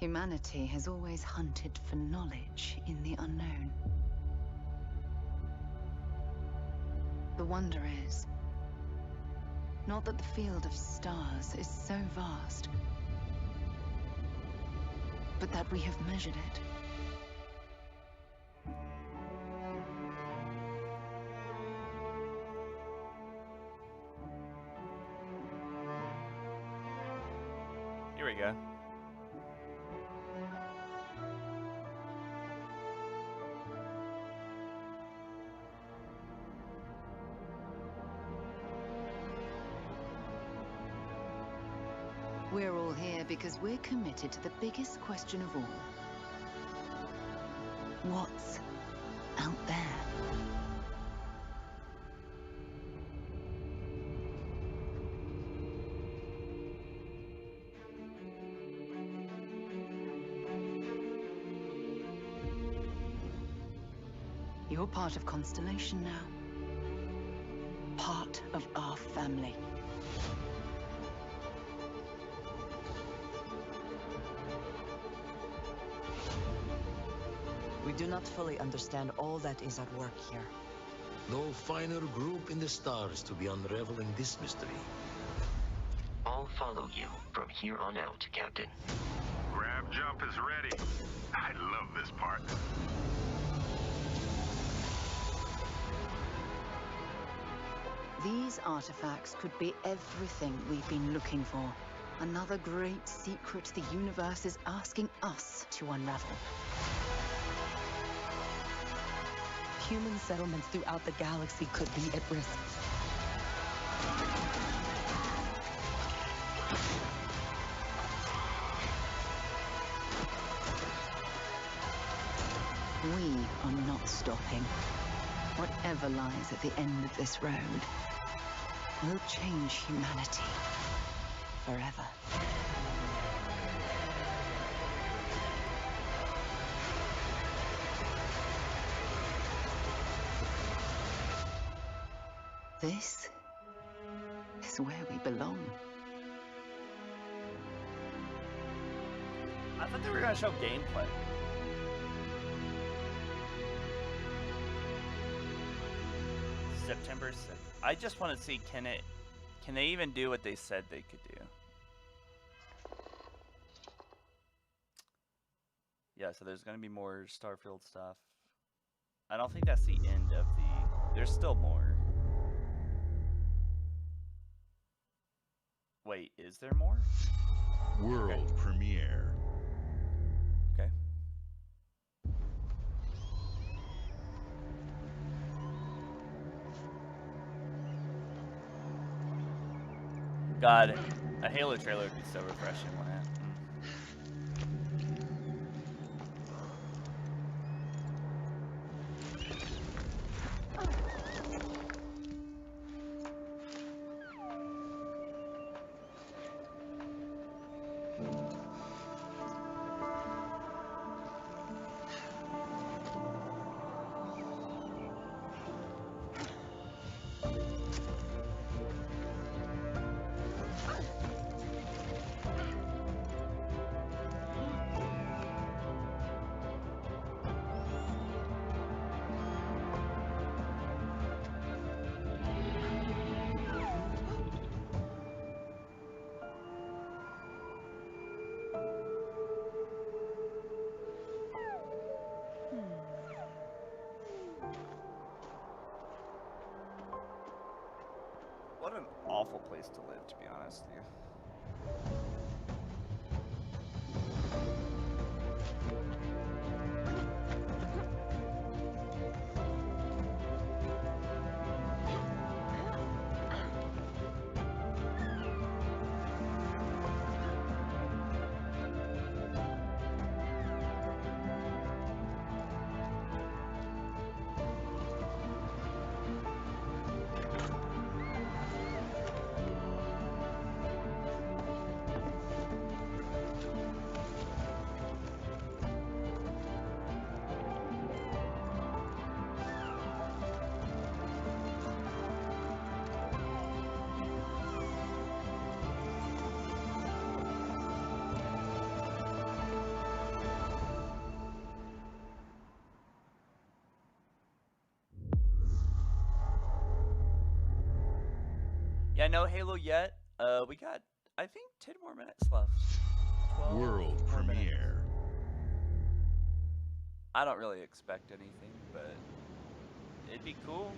Humanity has always hunted for knowledge in the unknown. The wonder is, not that the field of stars is so vast, but that we have measured it. Here we go. We're all here because we're committed to the biggest question of all. What's out there? You're part of Constellation now. Part of our family. We do not fully understand all that is at work here. No finer group in the stars to be unraveling this mystery. I'll follow you from here on out, Captain. Grab jump is ready. I love this part. These artifacts could be everything we've been looking for. Another great secret the universe is asking us to unravel. Human settlements throughout the galaxy could be at risk. We are not stopping. Whatever lies at the end of this road will change humanity forever. This is where we belong. I thought they were gonna show gameplay. September 6th. I just want to see, can they even do what they said they could do? Yeah, so there's gonna be more Starfield stuff. I don't think that's the end of the... There's still more. Wait, is there more? World premiere. Okay. God, a Halo trailer would be so refreshing when it... What an awful place to live, to be honest with you. Yeah, no Halo yet. We got, I think, 10 more minutes left. 12 World more minutes. premiere. I don't really expect anything, but it'd be cool.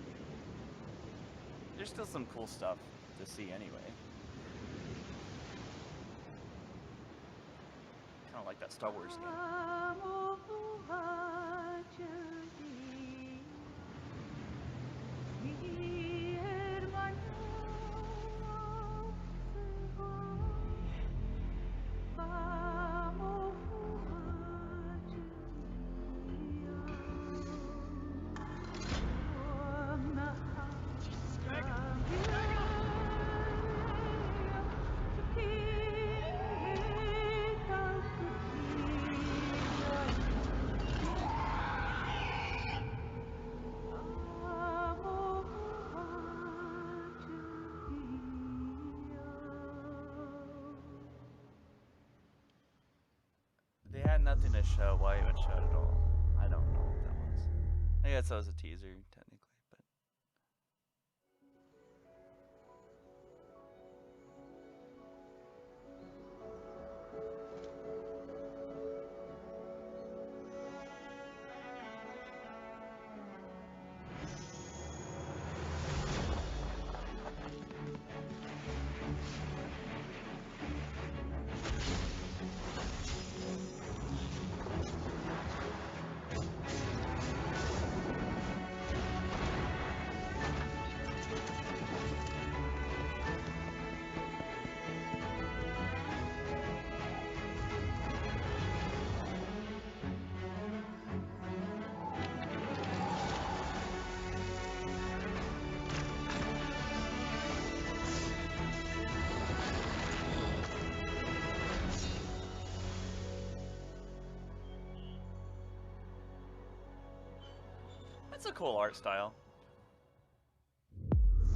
There's still some cool stuff to see anyway. Kind of like that Star Wars game. nothing to show why it would show it at all. I don't know what that was. I guess that was a teaser, technically, but. That's a cool art style.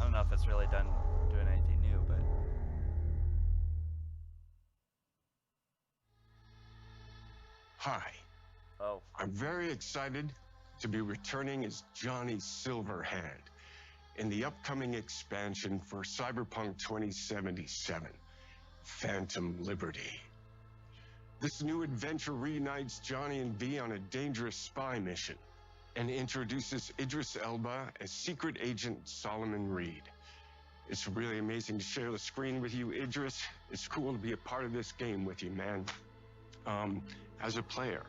I don't know if it's really doing anything new, but. Hi. Oh. I'm very excited to be returning as Johnny Silverhand in the upcoming expansion for Cyberpunk 2077, Phantom Liberty. This new adventure reunites Johnny and V on a dangerous spy mission and introduces Idris Elba as Secret Agent Solomon Reed. It's really amazing to share the screen with you, Idris. It's cool to be a part of this game with you, man. As a player,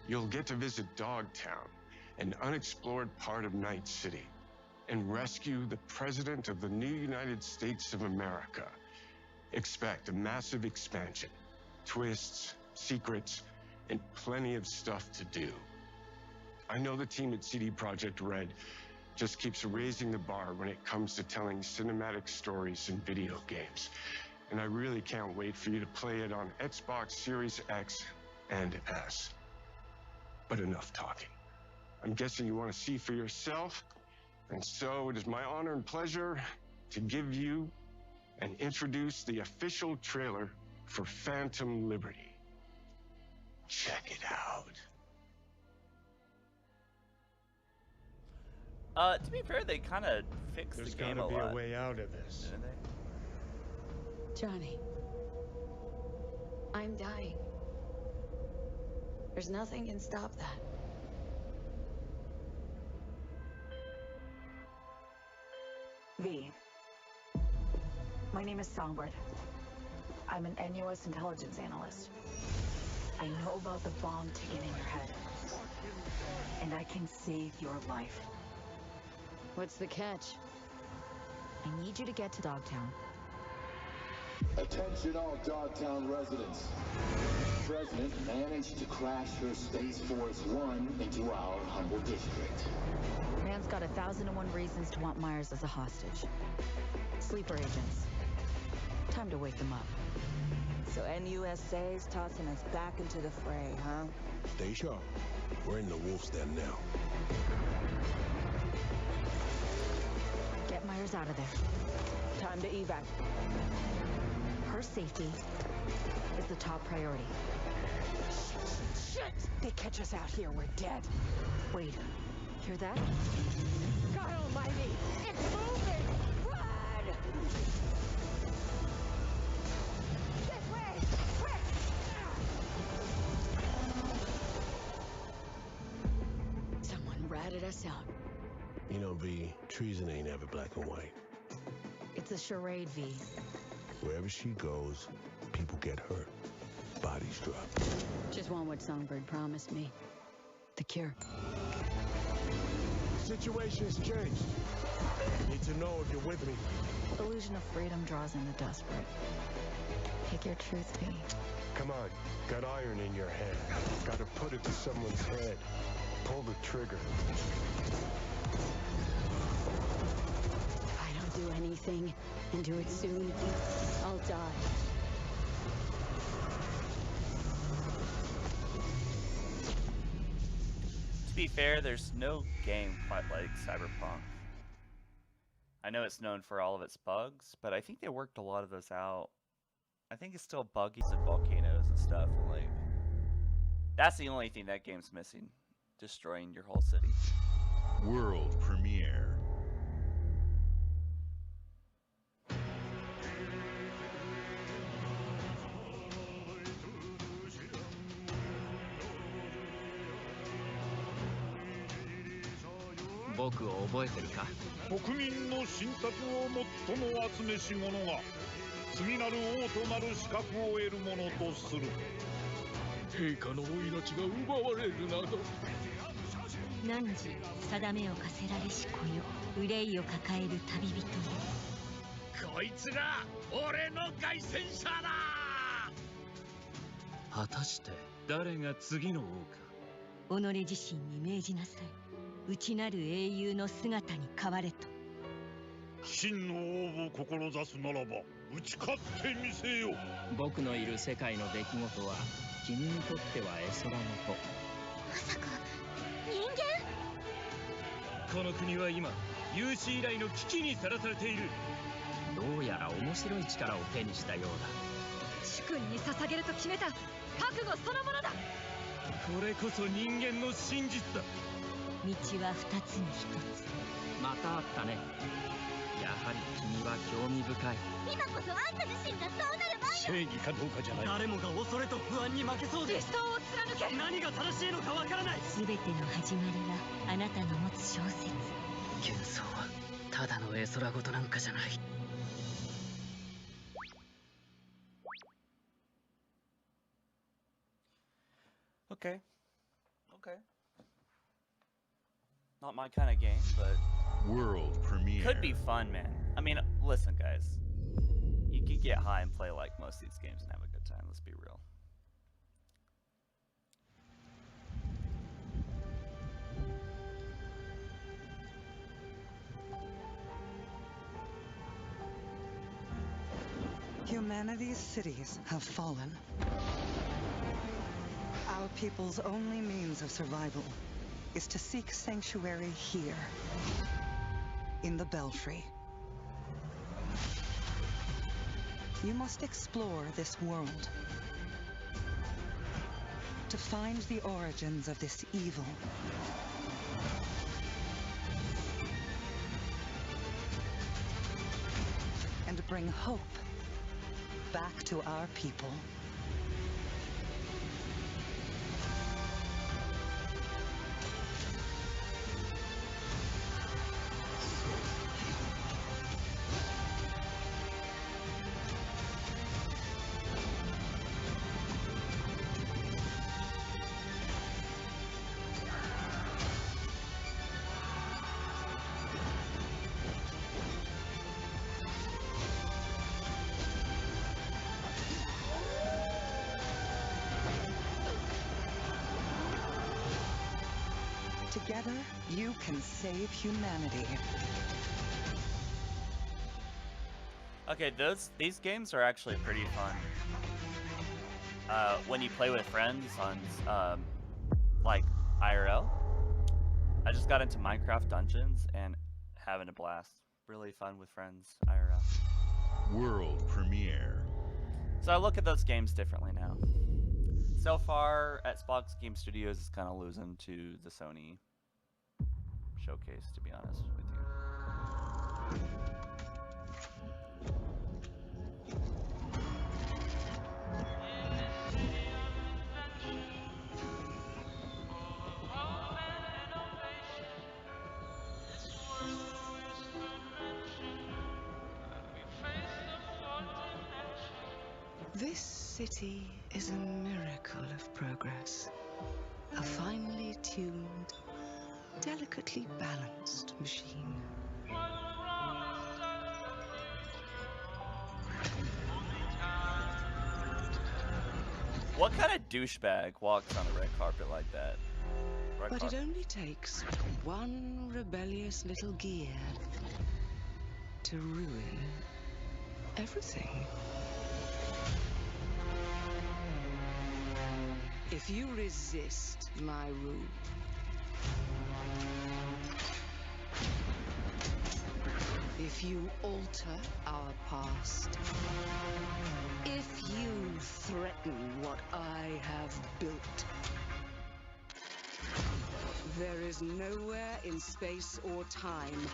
you'll get to visit Dogtown, an unexplored part of Night City, and rescue the President of the new United States of America. Expect a massive expansion, twists, secrets, and plenty of stuff to do. I know the team at CD Projekt Red just keeps raising the bar when it comes to telling cinematic stories in video games, and I really can't wait for you to play it on Xbox Series X and S. But enough talking. I'm guessing you want to see for yourself, and so it is my honor and pleasure to give you and introduce the official trailer for Phantom Liberty. Check it out. To be fair, they kind of fixed the game a lot. There's gotta be a way out of this. Didn't they? Johnny, I'm dying. There's nothing can stop that. V. My name is Songbird. I'm an NUS intelligence analyst. I know about the bomb ticking in your head. And I can save your life. What's the catch? I need you to get to Dogtown. Attention all Dogtown residents. The President managed to crash your Space Force One into our humble district. Man's got 1,001 reasons to want Myers as a hostage. Sleeper agents. Time to wake them up. So NUSA's tossing us back into the fray, huh? Stay sharp. We're in the wolf's den now. Get Myers out of there. Time to evac. Her safety is the top priority. Shit! They catch us out here, we're dead. Wait, hear that? God almighty! It's moving! Run! This way! Quick! Someone ratted us out. You know, V, treason ain't ever black and white. It's a charade, V. Wherever she goes, people get hurt. Bodies drop. Just want what Songbird promised me. The cure. The situation's changed. Need to know if you're with me. Illusion of freedom draws in the desperate. Pick your truth, V. Come on. Got iron in your hand. Gotta put it to someone's head. Pull the trigger. If I don't do anything, and do it soon, I'll die. To be fair, there's no game quite like Cyberpunk. I know it's known for all of its bugs, but I think they worked a lot of those out. I think it's still buggy and volcanoes and stuff, and like That's the only thing that game's missing. Destroying your whole city. World premiere. Boku 覚えてるか? 国民の信託を最も集めし者が次なる王となる資格を得るものとする。陛下のお命が奪われるなど。汝定めを課せられし子よ、憂いを抱える旅人よ。こいつが俺の凱旋者だ。果たして誰が次の王か。己自身に命じなさい。内なる英雄の姿に変われと。真の王を志すならば打ち勝ってみせよ。僕のいる世界の出来事は君にとっては絵空事。まさか人間？この国は今有史以来の危機にさらされている。どうやら面白い力を手にしたようだ。主君に捧げると決めた覚悟そのものだ。これこそ人間の真実だ。道は二つに一つ。またあったね。やはり君は興味深い。今こそあんた自身がそうなる番よ。正義かどうかじゃない。誰もが恐れと不安に負けそうで。理想を貫け。何が正しいのかわからない。全ての始まりはあなたの持つ小説。幻想はただの絵空事なんかじゃない。Okay. Okay. Not my kind of game, but world premiere. Could be fun, man. I mean, listen, guys. You could get high and play like most of these games and have a good time. Let's be real. Humanity's cities have fallen. Our people's only means of survival is to seek sanctuary here, in the Belfry. You must explore this world to find the origins of this evil. And bring hope back to our people. Together, you can save humanity. Okay, these games are actually pretty fun. When you play with friends on like IRL. I just got into Minecraft Dungeons and having a blast. Really fun with friends IRL. World premiere. So I look at those games differently now. So far, Xbox Game Studios is kind of losing to the Sony showcase, to be honest with you. This city is a miracle of progress. A finely tuned, delicately balanced machine. What kind of douchebag walks on a red carpet like that? But it only takes one rebellious little gear to ruin everything. If you resist my rule, if you alter our past, if you threaten what I have built, There is nowhere in space or time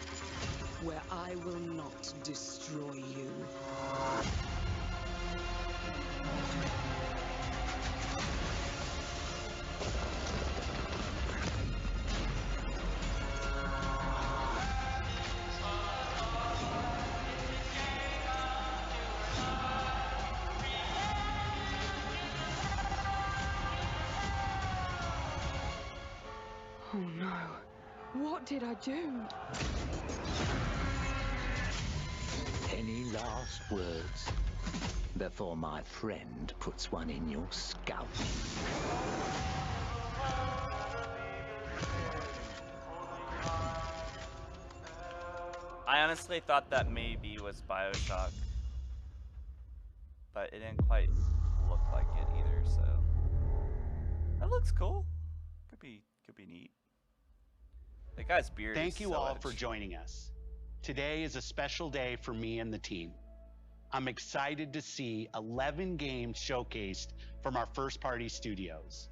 where I will not destroy you. Oh no. What did I do? Any last words before my friend puts one in your scalp? I honestly thought that maybe was BioShock, but it didn't quite look like it either. So that looks cool. Could be neat. The guy's beard. Thank you so all edged. for joining us. Today is a special day for me and the team. I'm excited to see 11 games showcased from our first-party studios.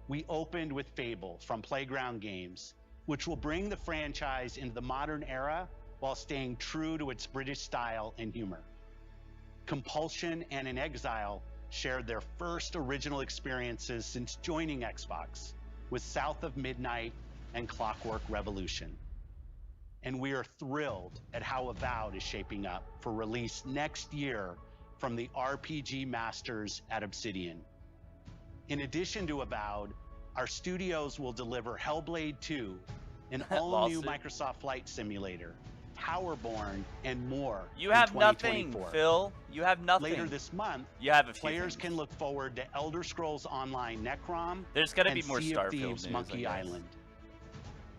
We opened with Fable from Playground Games, which will bring the franchise into the modern era while staying true to its British style and humor. Compulsion and In Exile shared their first original experiences since joining Xbox with South of Midnight and Clockwork Revolution. And we are thrilled at how Avowed is shaping up for release next year from the RPG masters at Obsidian. In addition to Avowed, our studios will deliver Hellblade 2, an all-new Microsoft Flight Simulator, Towerborn, and more. You have nothing, Phil. You have nothing. Later this month, you have a few players things. can look forward to Elder Scrolls Online Necrom. There's gonna be and more Sea of Starfield Thieves news, Monkey I guess. Island.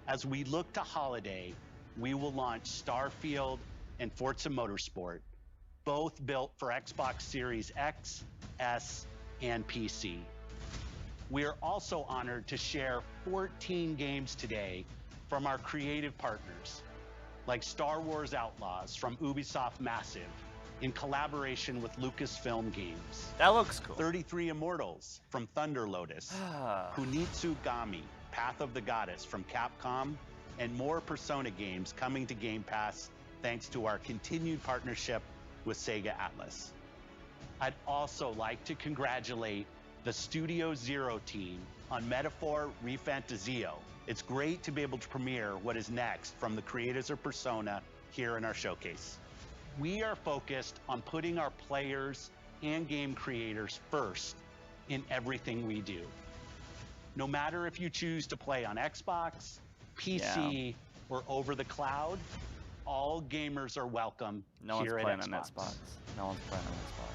As we look to holiday, we will launch Starfield and Forza Motorsport, both built for Xbox Series X, S, and PC. We are also honored to share 14 games today from our creative partners, like Star Wars Outlaws from Ubisoft Massive, in collaboration with Lucasfilm Games. That looks cool. 33 Immortals from Thunder Lotus, Kunitsu Gami, Path of the Goddess from Capcom, and more Persona games coming to Game Pass thanks to our continued partnership with Sega Atlas. I'd also like to congratulate the Studio Zero team on Metaphor Refantazio. It's great to be able to premiere what is next from the creators of Persona here in our showcase. We are focused on putting our players and game creators first in everything we do. No matter if you choose to play on Xbox, PC, or over the cloud, all gamers are welcome here at Xbox. No one's playing on Xbox.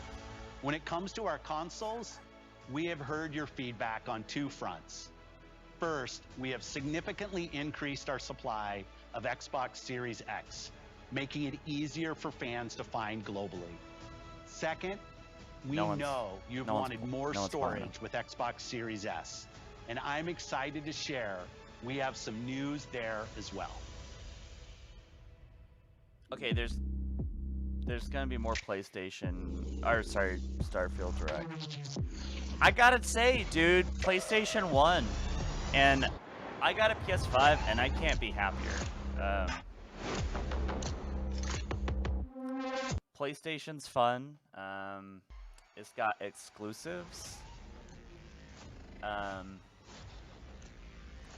When it comes to our consoles, we have heard your feedback on two fronts. First, we have significantly increased our supply of Xbox Series X, making it easier for fans to find globally. Second, we know you've wanted more storage with Xbox Series S, and I'm excited to share we have some news there as well. Okay, there's gonna be more Starfield Direct. I gotta say, dude, PlayStation 1, and I got a PS5, and I can't be happier. PlayStation's fun. It's got exclusives.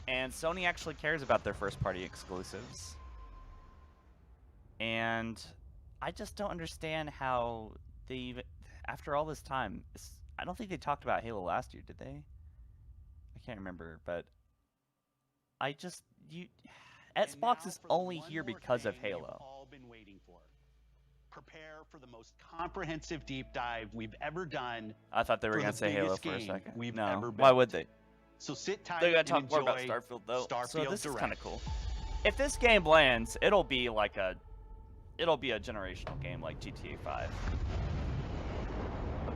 And Sony actually cares about their first-party exclusives. And I just don't understand how they even, after all this time, I don't think they talked about Halo last year, did they? I can't remember, but Xbox is only here because of Halo. All been waiting for. Prepare for the most comprehensive deep dive we've ever done. I thought they were going to say Halo for a second. No, why would they? So sit tight. They got to talk more about Starfield though. So this is kind of cool. If this game lands, it'll be a generational game like GTA 5.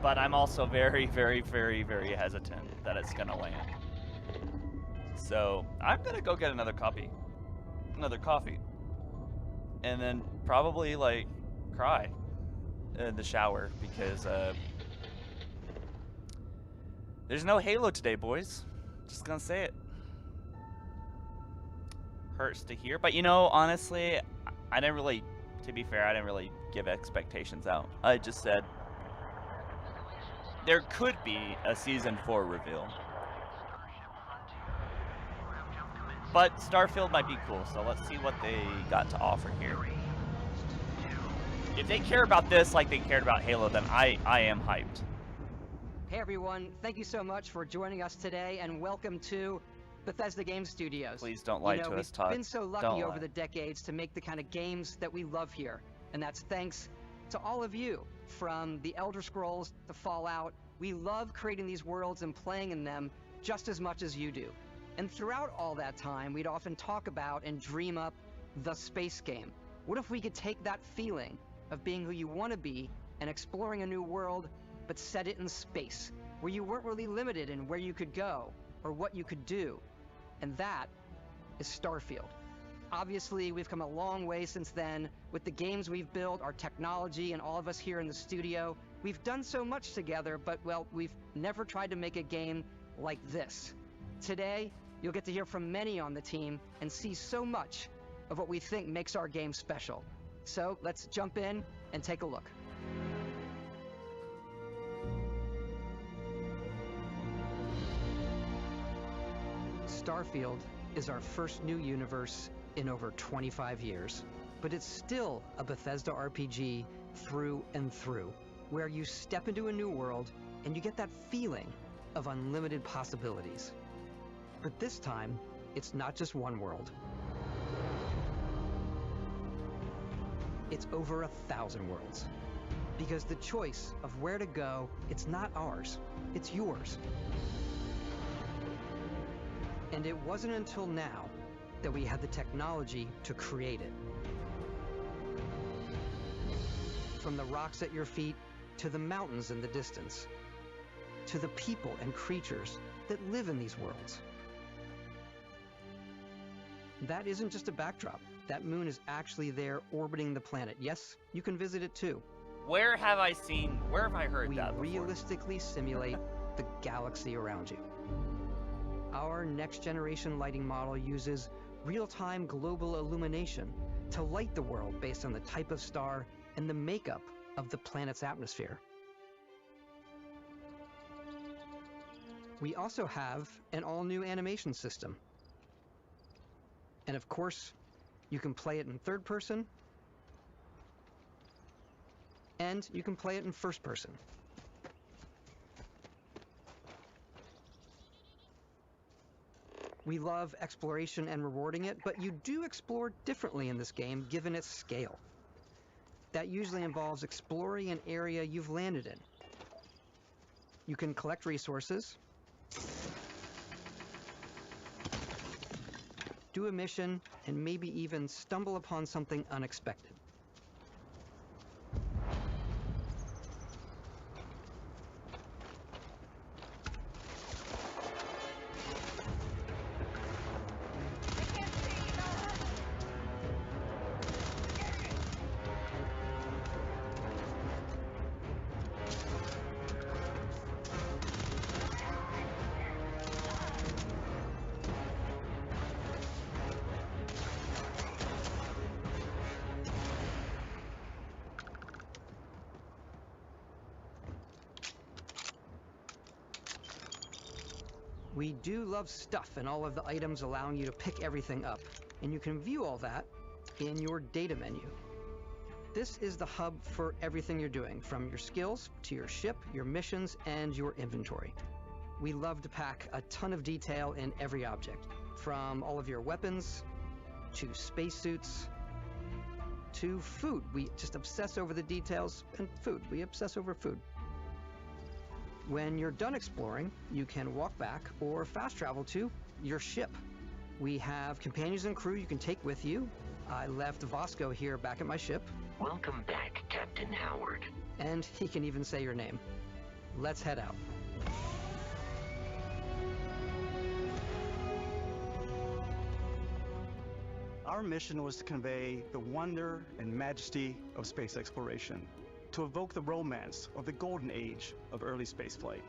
But I'm also very, very, very, very hesitant that it's gonna land. So I'm gonna go get another coffee, and then probably like cry in the shower because there's no Halo today, boys. Just gonna say it. hurts to hear. But, you know, honestly, I didn't really, to be fair, I didn't really give expectations out. I just said there could be a Season 4 reveal. But Starfield might be cool, so let's see what they got to offer here. If they care about this like they cared about Halo, then I am hyped. Hey everyone, thank you so much for joining us today, and welcome to Bethesda Game Studios. Please don't lie to us, Todd. We've been so lucky over the decades to make the kind of games that we love here, and that's thanks to all of you. From the Elder Scrolls to Fallout, we love creating these worlds and playing in them just as much as you do. And throughout all that time, we'd often talk about and dream up the space game. What if we could take that feeling of being who you want to be and exploring a new world, but set it in space, where you weren't really limited in where you could go or what you could do? And that is Starfield. Obviously, we've come a long way since then with the games we've built, our technology, and all of us here in the studio. We've done so much together, but, well, we've never tried to make a game like this. Today, you'll get to hear from many on the team and see so much of what we think makes our game special. So let's jump in and take a look. Starfield is our first new universe in over 25 years, but it's still a Bethesda RPG through and through, where you step into a new world and you get that feeling of unlimited possibilities. But this time, it's not just one world. It's over 1,000 worlds. Because the choice of where to go, it's not ours, it's yours. And it wasn't until now that we had the technology to create it. From the rocks at your feet, to the mountains in the distance, to the people and creatures that live in these worlds. That isn't just a backdrop. That moon is actually there orbiting the planet. Yes, you can visit it too. Where have I heard that before? We realistically simulate the galaxy around you. Our next generation lighting model uses real-time global illumination to light the world based on the type of star and the makeup of the planet's atmosphere. We also have an all-new animation system. And of course, you can play it in third person, and you can play it in first person. We love exploration and rewarding it, but you do explore differently in this game given its scale. That usually involves exploring an area you've landed in. You can collect resources, do a mission, and maybe even stumble upon something unexpected. We do love stuff and all of the items allowing you to pick everything up, and you can view all that in your data menu. This is the hub for everything you're doing, from your skills to your ship, your missions, and your inventory. We love to pack a ton of detail in every object, from all of your weapons to spacesuits to food. We just obsess over the details, and food. We obsess over food. When you're done exploring, you can walk back or fast travel to your ship. We have companions and crew you can take with you. I left Vasco here back at my ship. Welcome back, Captain Howard. And he can even say your name. Let's head out. Our mission was to convey the wonder and majesty of space exploration, to evoke the romance of the golden age of early spaceflight.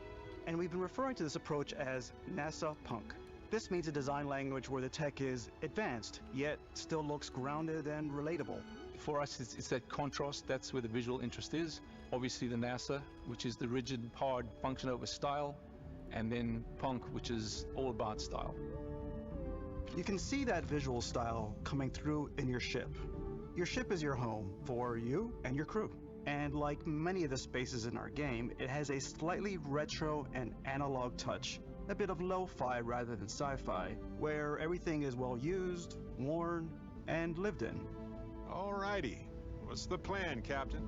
And we've been referring to this approach as NASA Punk. This means a design language where the tech is advanced, yet still looks grounded and relatable. For us, it's that contrast. That's where the visual interest is. Obviously the NASA, which is the rigid, hard function over style, and then Punk, which is all about style. You can see that visual style coming through in your ship. Your ship is your home for you and your crew. And like many of the spaces in our game, it has a slightly retro and analog touch, a bit of lo-fi rather than sci-fi, where everything is well used, worn, and lived in. Alrighty. What's the plan, Captain?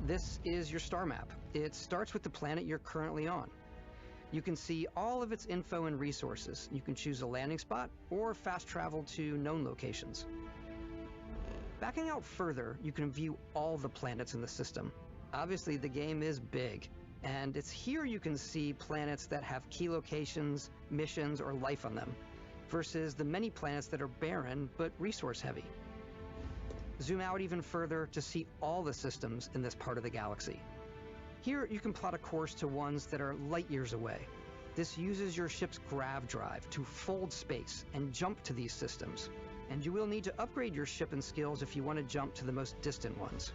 This is your star map. It starts with the planet you're currently on. You can see all of its info and resources. You can choose a landing spot or fast travel to known locations. Backing out further, you can view all the planets in the system. Obviously, the game is big, and it's here you can see planets that have key locations, missions, or life on them, versus the many planets that are barren but resource heavy. Zoom out even further to see all the systems in this part of the galaxy. Here, you can plot a course to ones that are light years away. This uses your ship's grav drive to fold space and jump to these systems. And you will need to upgrade your ship and skills if you want to jump to the most distant ones.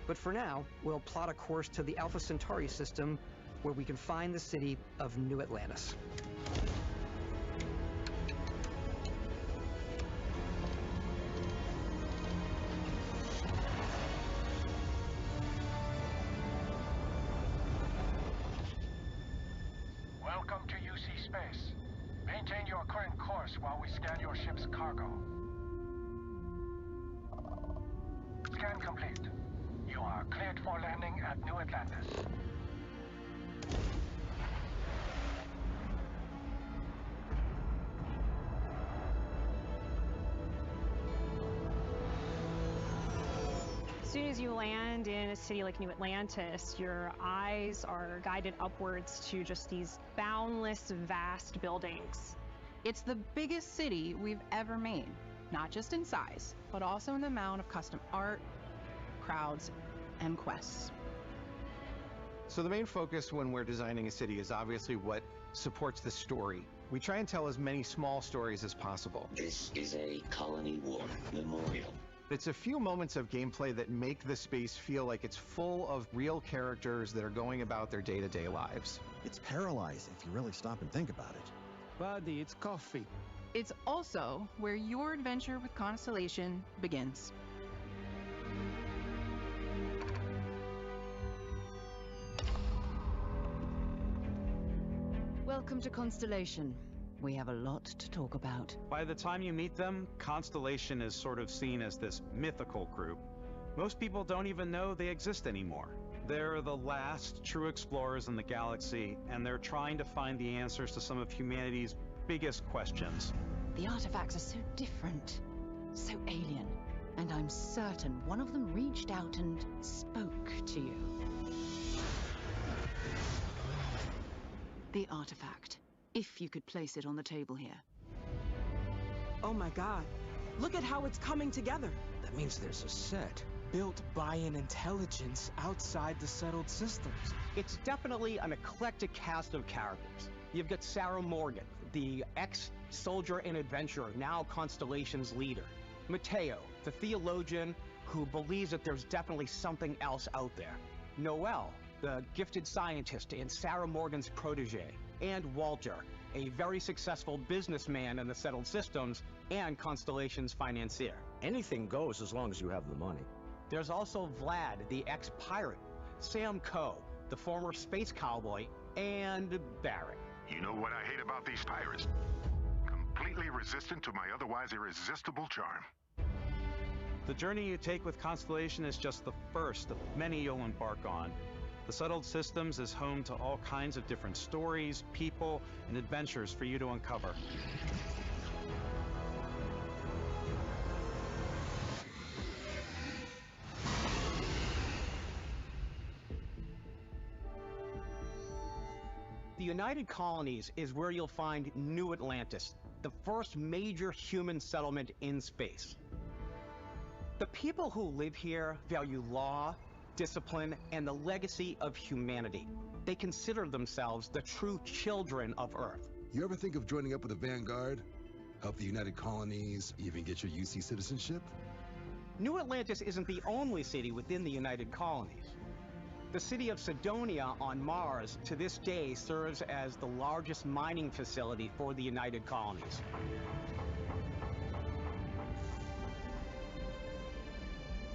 But for now, we'll plot a course to the Alpha Centauri system, where we can find the city of New Atlantis. Welcome to UC Space. Maintain your current course while we scan your ship's cargo. Scan complete. You are cleared for landing at New Atlantis. As soon as you land in a city like New Atlantis, your eyes are guided upwards to just these boundless, vast buildings. It's the biggest city we've ever made, not just in size, but also in the amount of custom art, crowds, and quests. So the main focus when we're designing a city is obviously what supports the story. We try and tell as many small stories as possible. This is a Colony War memorial. It's a few moments of gameplay that make the space feel like it's full of real characters that are going about their day-to-day lives. It's paralyzing if you really stop and think about it. Buddy, it's coffee. It's also where your adventure with Constellation begins. Welcome to Constellation. We have a lot to talk about. By the time you meet them, Constellation is sort of seen as this mythical group. Most people don't even know they exist anymore. They're the last true explorers in the galaxy, and they're trying to find the answers to some of humanity's biggest questions. The artifacts are so different, so alien, and I'm certain one of them reached out and spoke to you. The artifact. If you could place it on the table here. Oh my god. Look at how it's coming together. That means there's a set built by an intelligence outside the settled systems. It's definitely an eclectic cast of characters. You've got Sarah Morgan, the ex-soldier and adventurer, now Constellation's leader. Mateo, the theologian who believes that there's definitely something else out there. Noel, the gifted scientist and Sarah Morgan's protege. And Walter, a very successful businessman in the settled systems and Constellation's financier. Anything goes as long as you have the money. There's also Vlad, the ex-pirate, Sam Coe, the former space cowboy, and Barrett. You know what I hate about these pirates? Completely resistant to my otherwise irresistible charm. The journey you take with Constellation is just the first of many you'll embark on. The Settled Systems is home to all kinds of different stories, people, and adventures for you to uncover. The United Colonies is where you'll find New Atlantis, the first major human settlement in space. The people who live here value law, discipline, and the legacy of humanity. They consider themselves the true children of Earth. You ever think of joining up with the Vanguard? Help the United Colonies, even get your UC citizenship? New Atlantis isn't the only city within the United Colonies. The city of Sidonia on Mars to this day serves as the largest mining facility for the United Colonies.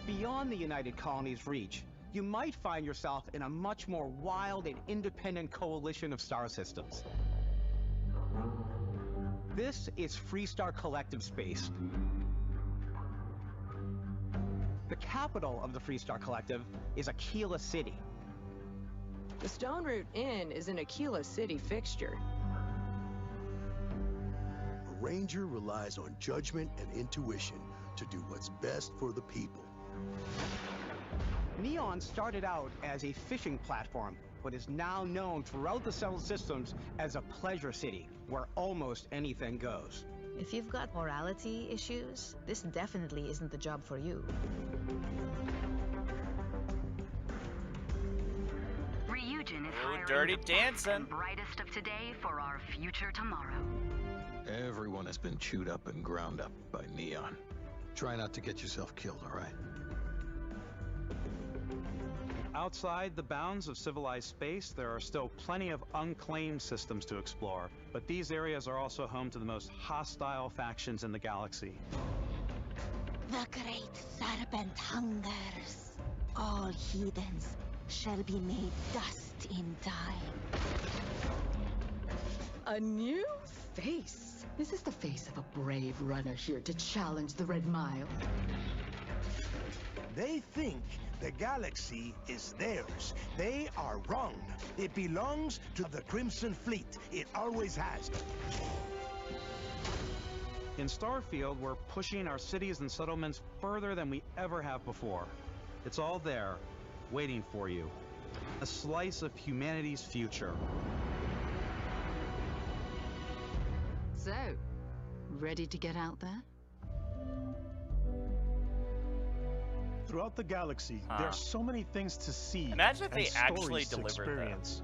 Beyond the United Colonies' reach, you might find yourself in a much more wild and independent coalition of star systems. This is Freestar Collective Space. The capital of the Freestar Collective is Aquila City. The Stone Root Inn is an Aquila City fixture. A ranger relies on judgment and intuition to do what's best for the people. Neon started out as a fishing platform, but is now known throughout the settled systems as a pleasure city, where almost anything goes. If you've got morality issues, this definitely isn't the job for you. Ryujin is hiring dirty the best dancing. and brightest of today for our future tomorrow. Everyone has been chewed up and ground up by Neon. Try not to get yourself killed, all right? Outside the bounds of civilized space, there are still plenty of unclaimed systems to explore, but these areas are also home to the most hostile factions in the galaxy. The great serpent hungers. All heathens shall be made dust in time. A new face. This is the face of a brave runner here to challenge the Red Mile. They think the galaxy is theirs. They are wrong. It belongs to the Crimson Fleet. It always has. In Starfield, we're pushing our cities and settlements further than we ever have before. It's all there, waiting for you. A slice of humanity's future. So, ready to get out there? Throughout the galaxy, there are so many things to see. Imagine if and they actually stories to delivered that. experience.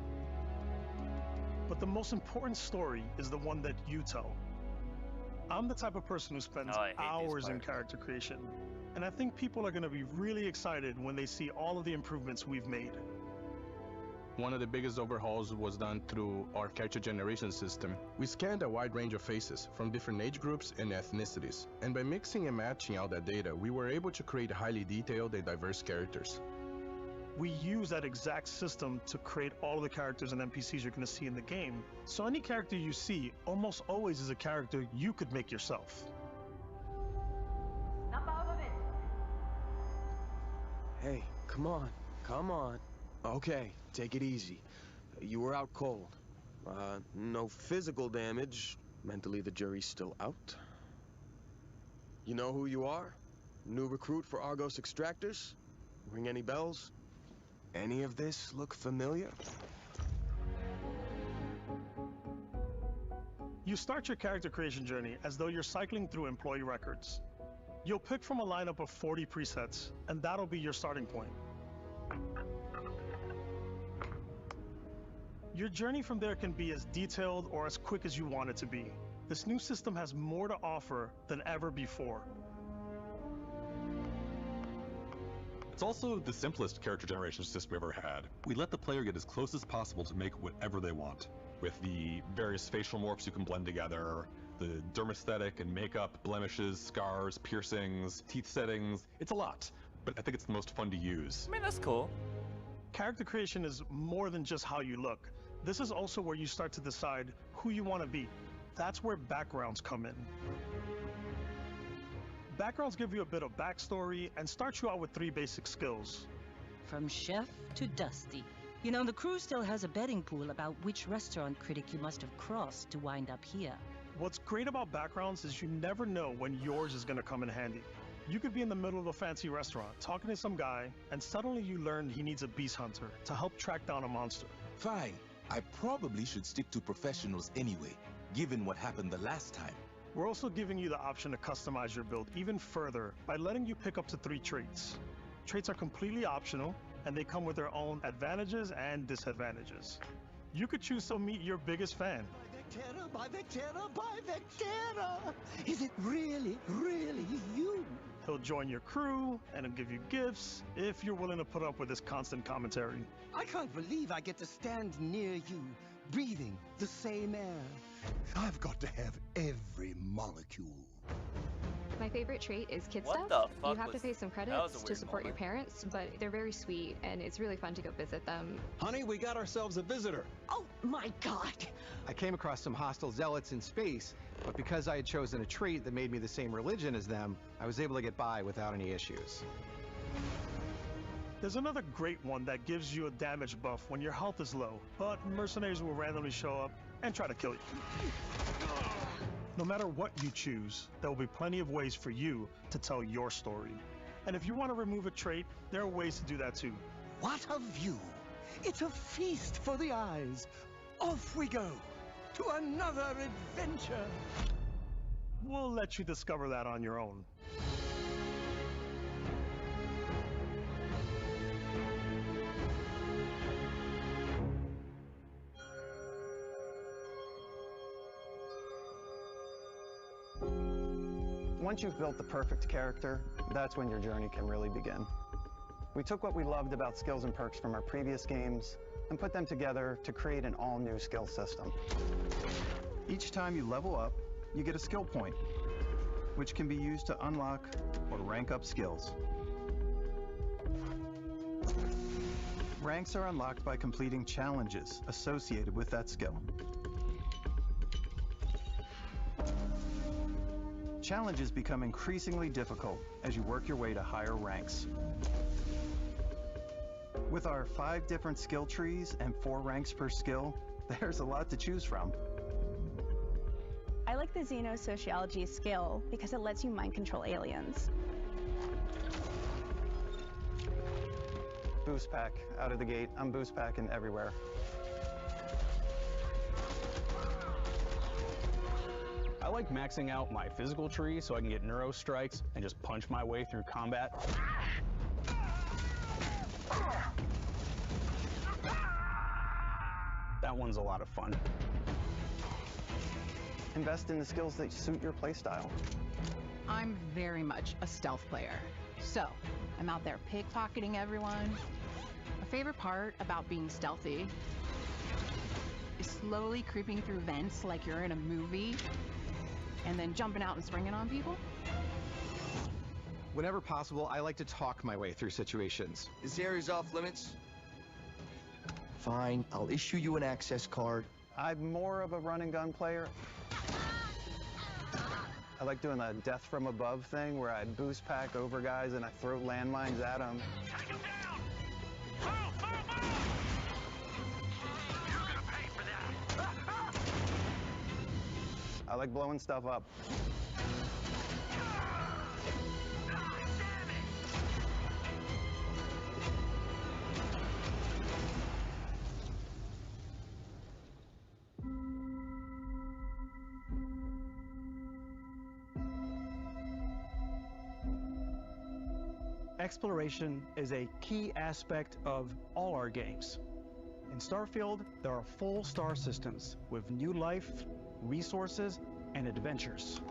But the most important story is the one that you tell. I'm the type of person who spends hours in character creation, and I think people are going to be really excited when they see all of the improvements we've made. One of the biggest overhauls was done through our character generation system. We scanned a wide range of faces from different age groups and ethnicities, and by mixing and matching out that data, we were able to create highly detailed and diverse characters. We use that exact system to create all of the characters and NPCs you're going to see in the game. So any character you see almost always is a character you could make yourself. Hey, come on, come on. Okay, take it easy. You were out cold. No physical damage. Mentally, the jury's still out. You know who you are? New recruit for Argos Extractors? Ring any bells? Any of this look familiar? You start your character creation journey as though you're cycling through employee records. You'll pick from a lineup of 40 presets, and that'll be your starting point. Your journey from there can be as detailed or as quick as you want it to be. This new system has more to offer than ever before. It's also the simplest character generation system we ever had. We let the player get as close as possible to make whatever they want. With the various facial morphs you can blend together, the dermesthetic and makeup, blemishes, scars, piercings, teeth settings, it's a lot. But I think it's the most fun to use. I mean, that's cool. Character creation is more than just how you look. This is also where you start to decide who you want to be. That's where backgrounds come in. Backgrounds give you a bit of backstory and start you out with 3 basic skills. From chef to Dusty. You know, the crew still has a betting pool about which restaurant critic you must have crossed to wind up here. What's great about backgrounds is you never know when yours is going to come in handy. You could be in the middle of a fancy restaurant talking to some guy, and suddenly you learn he needs a beast hunter to help track down a monster. Fine. I probably should stick to professionals anyway, given what happened the last time. We're also giving you the option to customize your build even further by letting you pick up to 3 traits. Traits are completely optional, and they come with their own advantages and disadvantages. You could choose to meet your biggest fan. By Vectera! Is it really, really you? He'll join your crew and he'll give you gifts if you're willing to put up with his constant commentary. I can't believe I get to stand near you, breathing the same air. I've got to have every molecule. My favorite trait is kid What stuff. the fuck You have to was- pay some that was credits a to weird support your moment. parents, but they're very sweet and it's really fun to go visit them. Honey, we got ourselves a visitor. Oh my god! I came across some hostile zealots in space, but because I had chosen a trait that made me the same religion as them, I was able to get by without any issues. There's another great one that gives you a damage buff when your health is low, but mercenaries will randomly show up and try to kill you. No matter what you choose, there will be plenty of ways for you to tell your story. And if you want to remove a trait, there are ways to do that too. What a view! It's a feast for the eyes. Off we go to another adventure. We'll let you discover that on your own. Once you've built the perfect character, that's when your journey can really begin. We took what we loved about skills and perks from our previous games and put them together to create an all-new skill system. Each time you level up, you get a skill point, which can be used to unlock or rank up skills. Ranks are unlocked by completing challenges associated with that skill. Challenges become increasingly difficult as you work your way to higher ranks. With our 5 different skill trees and 4 ranks per skill, there's a lot to choose from. I like the xenosociology skill because it lets you mind control aliens. Boost pack out of the gate. I'm boost packing everywhere. I like maxing out my physical tree so I can get neuro strikes and just punch my way through combat. That one's a lot of fun. Invest in the skills that suit your playstyle. I'm very much a stealth player. So, I'm out there pickpocketing everyone. My favorite part about being stealthy is slowly creeping through vents like you're in a movie and then jumping out and springing on people. Whenever possible, I like to talk my way through situations. This area's off limits. Fine, I'll issue you an access card. I'm more of a run and gun player. I like doing the death from above thing where I boost pack over guys and I throw landmines at them. I like blowing stuff up. Exploration is a key aspect of all our games. In Starfield, there are full star systems with new life, resources, and adventures.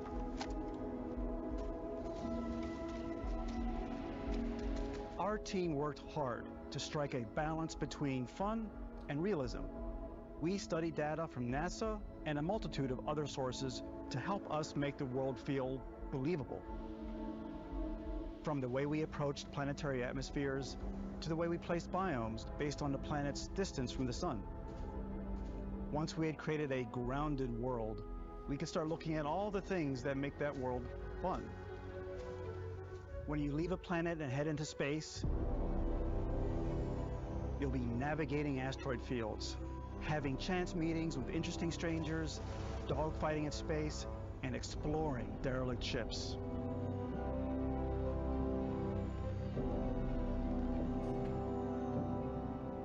Our team worked hard to strike a balance between fun and realism. We studied data from NASA and a multitude of other sources to help us make the world feel believable. From the way we approached planetary atmospheres to the way we placed biomes based on the planet's distance from the sun. Once we had created a grounded world, we could start looking at all the things that make that world fun. When you leave a planet and head into space, you'll be navigating asteroid fields, having chance meetings with interesting strangers, dogfighting in space, and exploring derelict ships.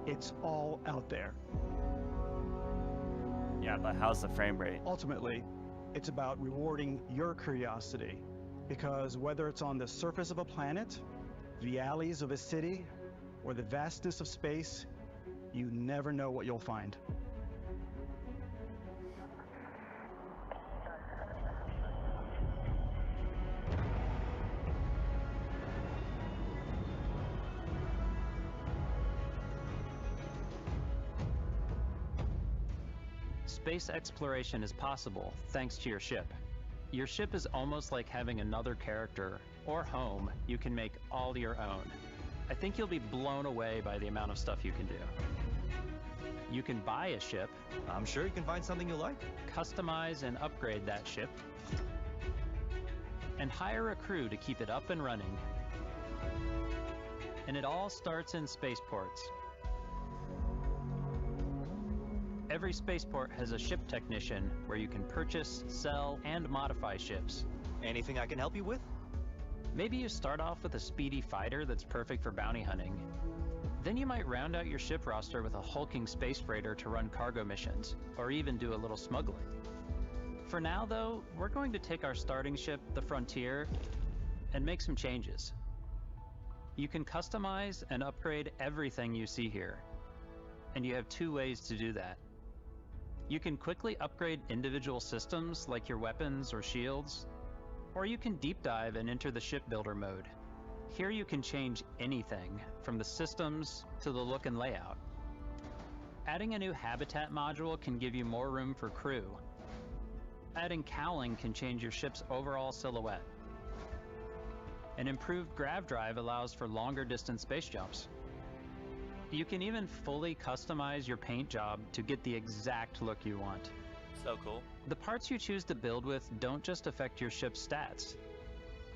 It's all out there. Yeah, but how's the frame rate? Ultimately, it's about rewarding your curiosity, because whether it's on the surface of a planet, the alleys of a city, or the vastness of space, you never know what you'll find. Space exploration is possible thanks to your ship. Your ship is almost like having another character or home you can make all your own. I think you'll be blown away by the amount of stuff you can do. You can buy a ship. I'm sure you can find something you like. Customize and upgrade that ship. And hire a crew to keep it up and running. And it all starts in spaceports. Every spaceport has a ship technician where you can purchase, sell, and modify ships. Anything I can help you with? Maybe you start off with a speedy fighter that's perfect for bounty hunting. Then you might round out your ship roster with a hulking space freighter to run cargo missions, or even do a little smuggling. For now, though, we're going to take our starting ship, the Frontier, and make some changes. You can customize and upgrade everything you see here, and you have two ways to do that. You can quickly upgrade individual systems like your weapons or shields, or you can deep dive and enter the ship builder mode. Here you can change anything, from the systems to the look and layout. Adding a new habitat module can give you more room for crew. Adding cowling can change your ship's overall silhouette. An improved grav drive allows for longer distance space jumps. You can even fully customize your paint job to get the exact look you want. So cool. The parts you choose to build with don't just affect your ship's stats.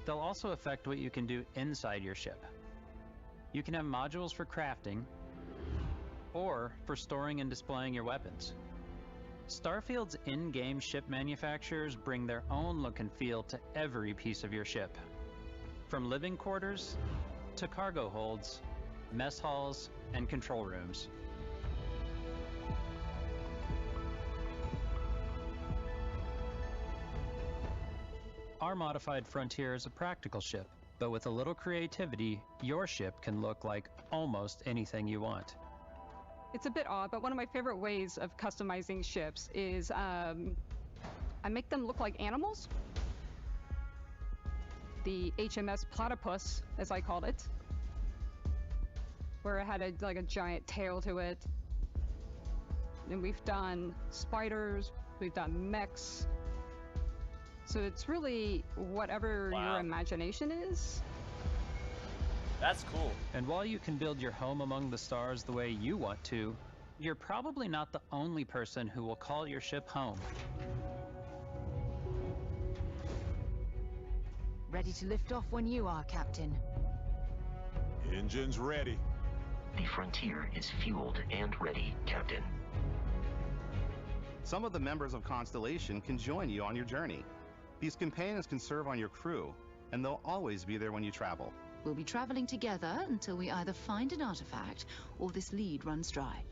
They'll also affect what you can do inside your ship. You can have modules for crafting, or for storing and displaying your weapons. Starfield's in-game ship manufacturers bring their own look and feel to every piece of your ship. From living quarters to cargo holds, mess halls, and control rooms. Our modified Frontier is a practical ship, but with a little creativity, your ship can look like almost anything you want. It's a bit odd, but one of my favorite ways of customizing ships is I make them look like animals. The HMS Platypus, as I called it, where it had a giant tail to it. And we've done spiders, we've done mechs. So it's really whatever your imagination is. That's cool. And while you can build your home among the stars the way you want to, you're probably not the only person who will call your ship home. Ready to lift off when you are, Captain. Engines ready. The Frontier is fueled and ready, Captain. Some of the members of Constellation can join you on your journey. These companions can serve on your crew, and they'll always be there when you travel. We'll be traveling together until we either find an artifact or this lead runs dry.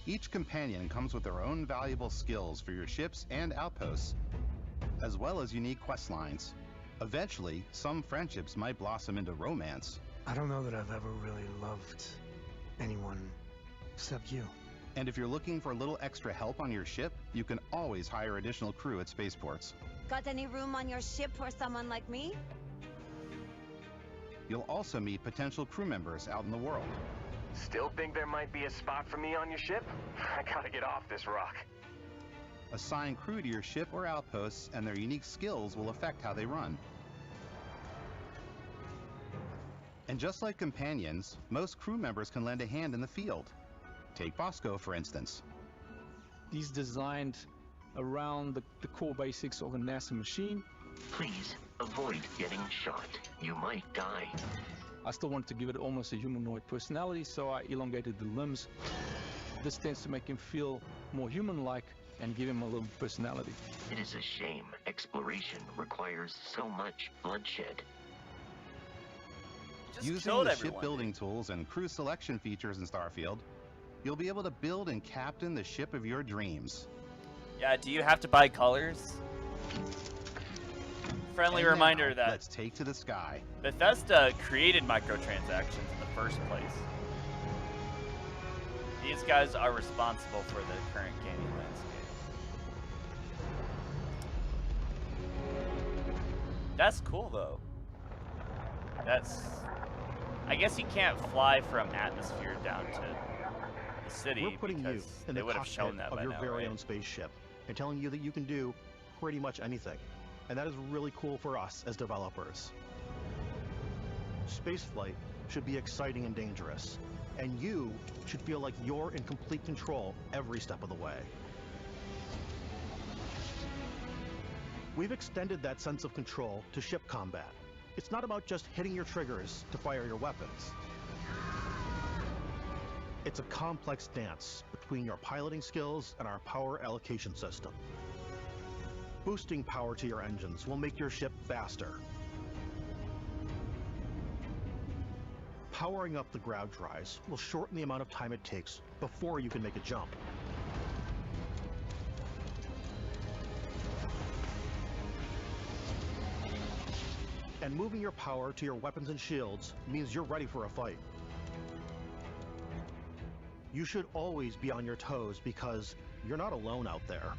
Each companion comes with their own valuable skills for your ships and outposts, as well as unique quest lines. Eventually, some friendships might blossom into romance. I don't know that I've ever really loved anyone except you. And if you're looking for a little extra help on your ship, you can always hire additional crew at spaceports. Got any room on your ship for someone like me? You'll also meet potential crew members out in the world. Still think there might be a spot for me on your ship? I gotta get off this rock. Assign crew to your ship or outposts, and their unique skills will affect how they run. And just like companions, most crew members can lend a hand in the field. Take Bosco, for instance. He's designed around the core basics of a NASA machine. Please avoid getting shot. You might die. I still wanted to give it almost a humanoid personality, so I elongated the limbs. This tends to make him feel more human-like and give him a little personality. It is a shame exploration requires so much bloodshed. Using the shipbuilding tools and crew selection features in Starfield, you'll be able to build and captain the ship of your dreams. Yeah, do you have to buy colors friendly And reminder now, that let's take to the sky. Bethesda created microtransactions in the first place. These guys are responsible for the current gaming landscape. That's cool, though. I guess you can't fly from atmosphere down to the city. We're putting you in they the would have cockpit shown that of by your now, very right? own spaceship and telling you that you can do pretty much anything. And that is really cool for us as developers. Spaceflight should be exciting and dangerous, and you should feel like you're in complete control every step of the way. We've extended that sense of control to ship combat. It's not about just hitting your triggers to fire your weapons. It's a complex dance between your piloting skills and our power allocation system. Boosting power to your engines will make your ship faster. Powering up the ground drives will shorten the amount of time it takes before you can make a jump. And moving your power to your weapons and shields means you're ready for a fight. You should always be on your toes because you're not alone out there.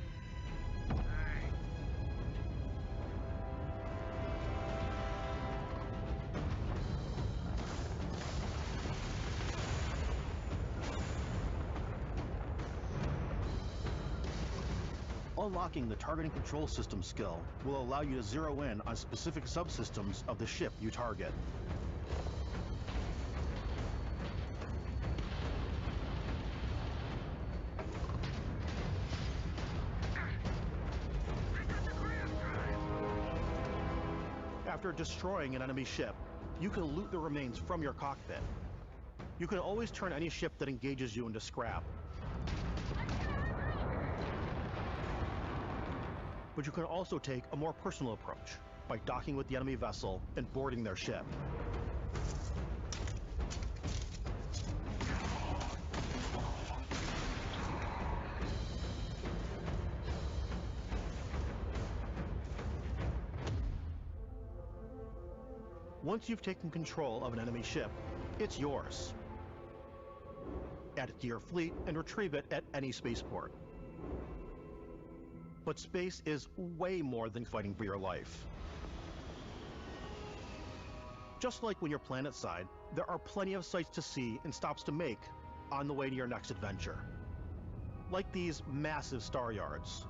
Unlocking the targeting control system skill will allow you to zero in on specific subsystems of the ship you target. After destroying an enemy ship, you can loot the remains from your cockpit. You can always turn any ship that engages you into scrap. But you can also take a more personal approach by docking with the enemy vessel and boarding their ship. Once you've taken control of an enemy ship, it's yours. Add it to your fleet and retrieve it at any spaceport. But space is way more than fighting for your life. Just like when you're planetside, there are plenty of sights to see and stops to make on the way to your next adventure. Like these massive star yards.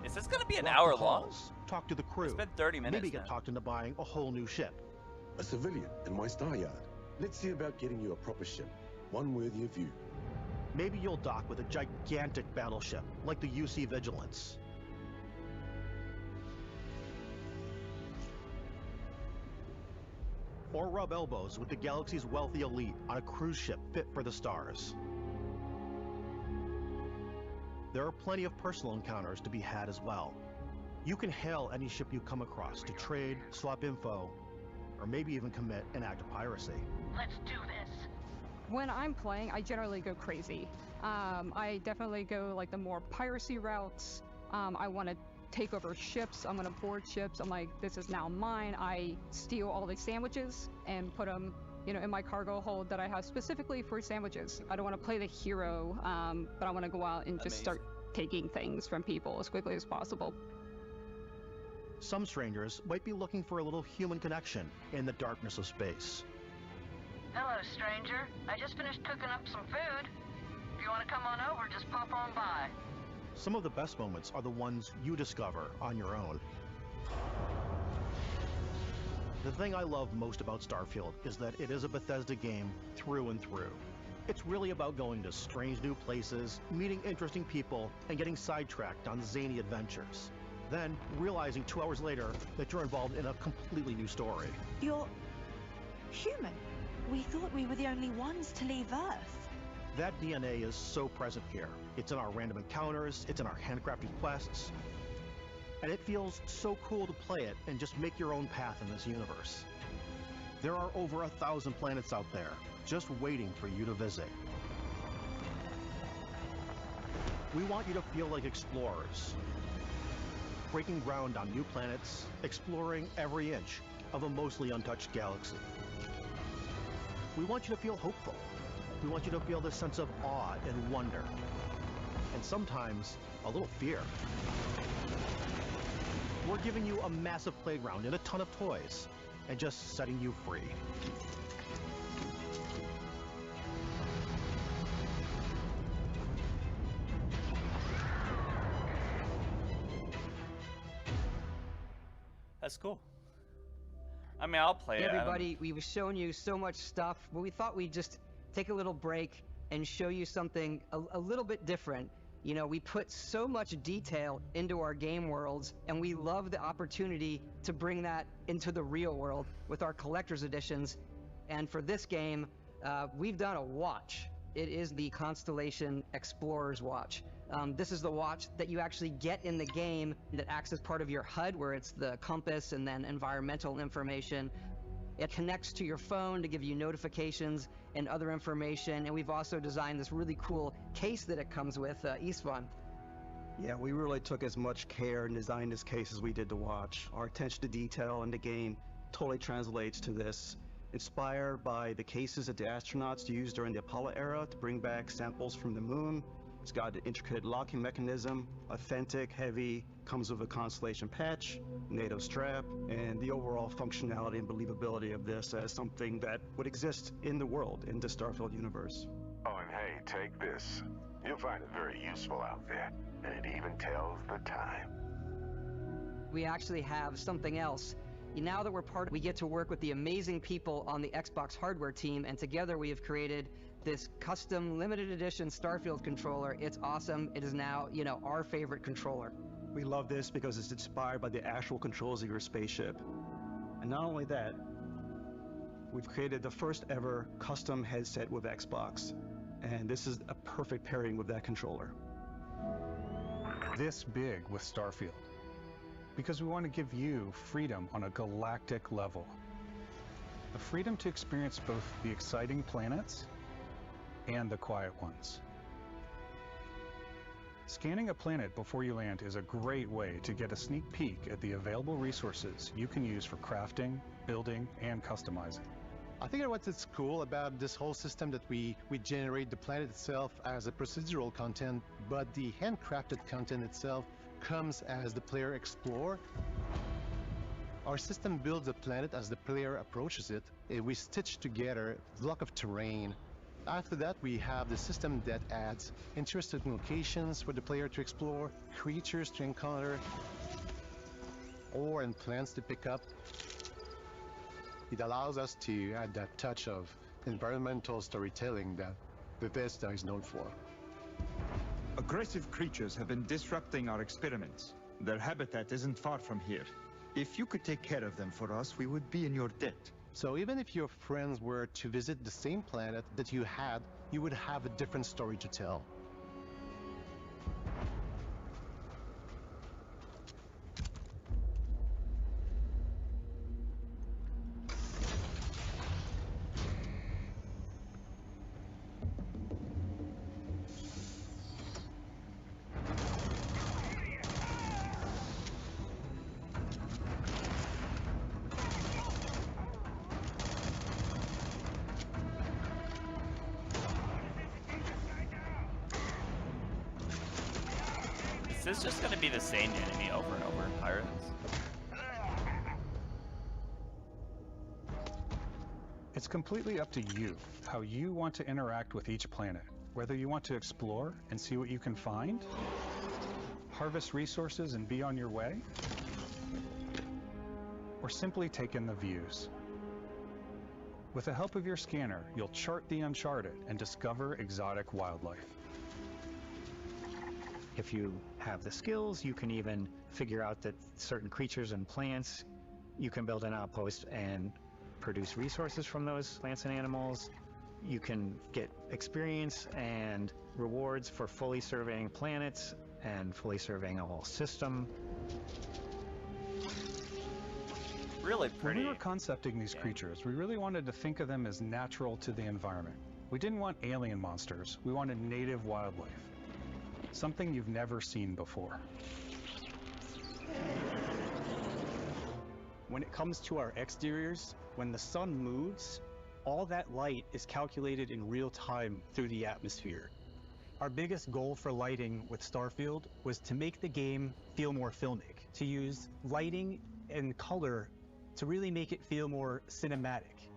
Is this going to be an Walk hour the long? halls, talk to the crew. It's been 30 minutes Maybe get now. talked into buying a whole new ship. A civilian in my star yard. Let's see about getting you a proper ship, one worthy of you. Maybe you'll dock with a gigantic battleship, like the UC Vigilance. Or rub elbows with the galaxy's wealthy elite on a cruise ship fit for the stars. There are plenty of personal encounters to be had as well. You can hail any ship you come across to trade, swap info, or maybe even commit an act of piracy. Let's do this. When I'm playing, I generally go crazy. I definitely go like the more piracy routes. I want to take over ships. I'm going to board ships. I'm like, this is now mine. I steal all these sandwiches and put them, in my cargo hold that I have specifically for sandwiches. I don't want to play the hero, but I want to go out and just start taking things from people as quickly as possible. Some strangers might be looking for a little human connection in the darkness of space. Hello, stranger. I just finished cooking up some food. If you want to come on over, just pop on by. Some of the best moments are the ones you discover on your own. The thing I love most about Starfield is that it is a Bethesda game through and through. It's really about going to strange new places, meeting interesting people, and getting sidetracked on zany adventures. Then, realizing 2 hours later that you're involved in a completely new story. You're human. We thought we were the only ones to leave Earth. That DNA is so present here. It's in our random encounters, it's in our handcrafted quests, and it feels so cool to play it and just make your own path in this universe. There are over 1,000 planets out there, just waiting for you to visit. We want you to feel like explorers, breaking ground on new planets, exploring every inch of a mostly untouched galaxy. We want you to feel hopeful. We want you to feel this sense of awe and wonder, and sometimes a little fear. We're giving you a massive playground and a ton of toys, and just setting you free. That's cool. I mean, I'll play Hey it. everybody, we were showing you so much stuff, but we thought we'd just take a little break and show you something a little bit different. You know, we put so much detail into our game worlds, and we love the opportunity to bring that into the real world with our collector's editions. And for this game, we've done a watch. It is the Constellation Explorer's Watch. This is the watch that you actually get in the game that acts as part of your HUD, where it's the compass and then environmental information. It connects to your phone to give you notifications and other information, and we've also designed this really cool case that it comes with, Istvan. Yeah, we really took as much care and designed this case as we did the watch. Our attention to detail in the game totally translates to this. Inspired by the cases that the astronauts used during the Apollo era to bring back samples from the moon. It's got an intricate locking mechanism, authentic, heavy, comes with a Constellation patch, NATO strap, and the overall functionality and believability of this as something that would exist in the world, in the Starfield universe. Oh, and hey, take this. You'll find it very useful out there, and it even tells the time. We actually have something else. Now that we're part, we get to work with the amazing people on the Xbox hardware team, and together we have created this custom limited edition Starfield controller. It's awesome. It is now, you know, our favorite controller. We love this because it's inspired by the actual controls of your spaceship. And not only that, we've created the first ever custom headset with Xbox. And this is a perfect pairing with that controller. This big with Starfield, because we want to give you freedom on a galactic level. The freedom to experience both the exciting planets and the quiet ones. Scanning a planet before you land is a great way to get a sneak peek at the available resources you can use for crafting, building, and customizing. I think what's cool about this whole system that we generate the planet itself as a procedural content, but the handcrafted content itself comes as the player explore. Our system builds a planet as the player approaches it. We stitch together a block of terrain. After that, we have the system that adds interesting locations for the player to explore, creatures to encounter, ore and plants to pick up. It allows us to add that touch of environmental storytelling that Bethesda is known for. Aggressive creatures have been disrupting our experiments. Their habitat isn't far from here. If you could take care of them for us, we would be in your debt. So even if your friends were to visit the same planet that you had, you would have a different story to tell. Is this just going to be the same enemy over and over in Pirates? It's completely up to you how you want to interact with each planet. Whether you want to explore and see what you can find, harvest resources and be on your way, or simply take in the views. With the help of your scanner, you'll chart the uncharted and discover exotic wildlife. If you have the skills, you can even figure out that certain creatures and plants, you can build an outpost and produce resources from those plants and animals. You can get experience and rewards for fully surveying planets and fully surveying a whole system. Really pretty. When we were concepting these creatures, we really wanted to think of them as natural to the environment. We didn't want alien monsters, we wanted native wildlife. Something you've never seen before. When it comes to our exteriors, when the sun moves, all that light is calculated in real time through the atmosphere. Our biggest goal for lighting with Starfield was to make the game feel more filmic, to use lighting and color to really make it feel more cinematic.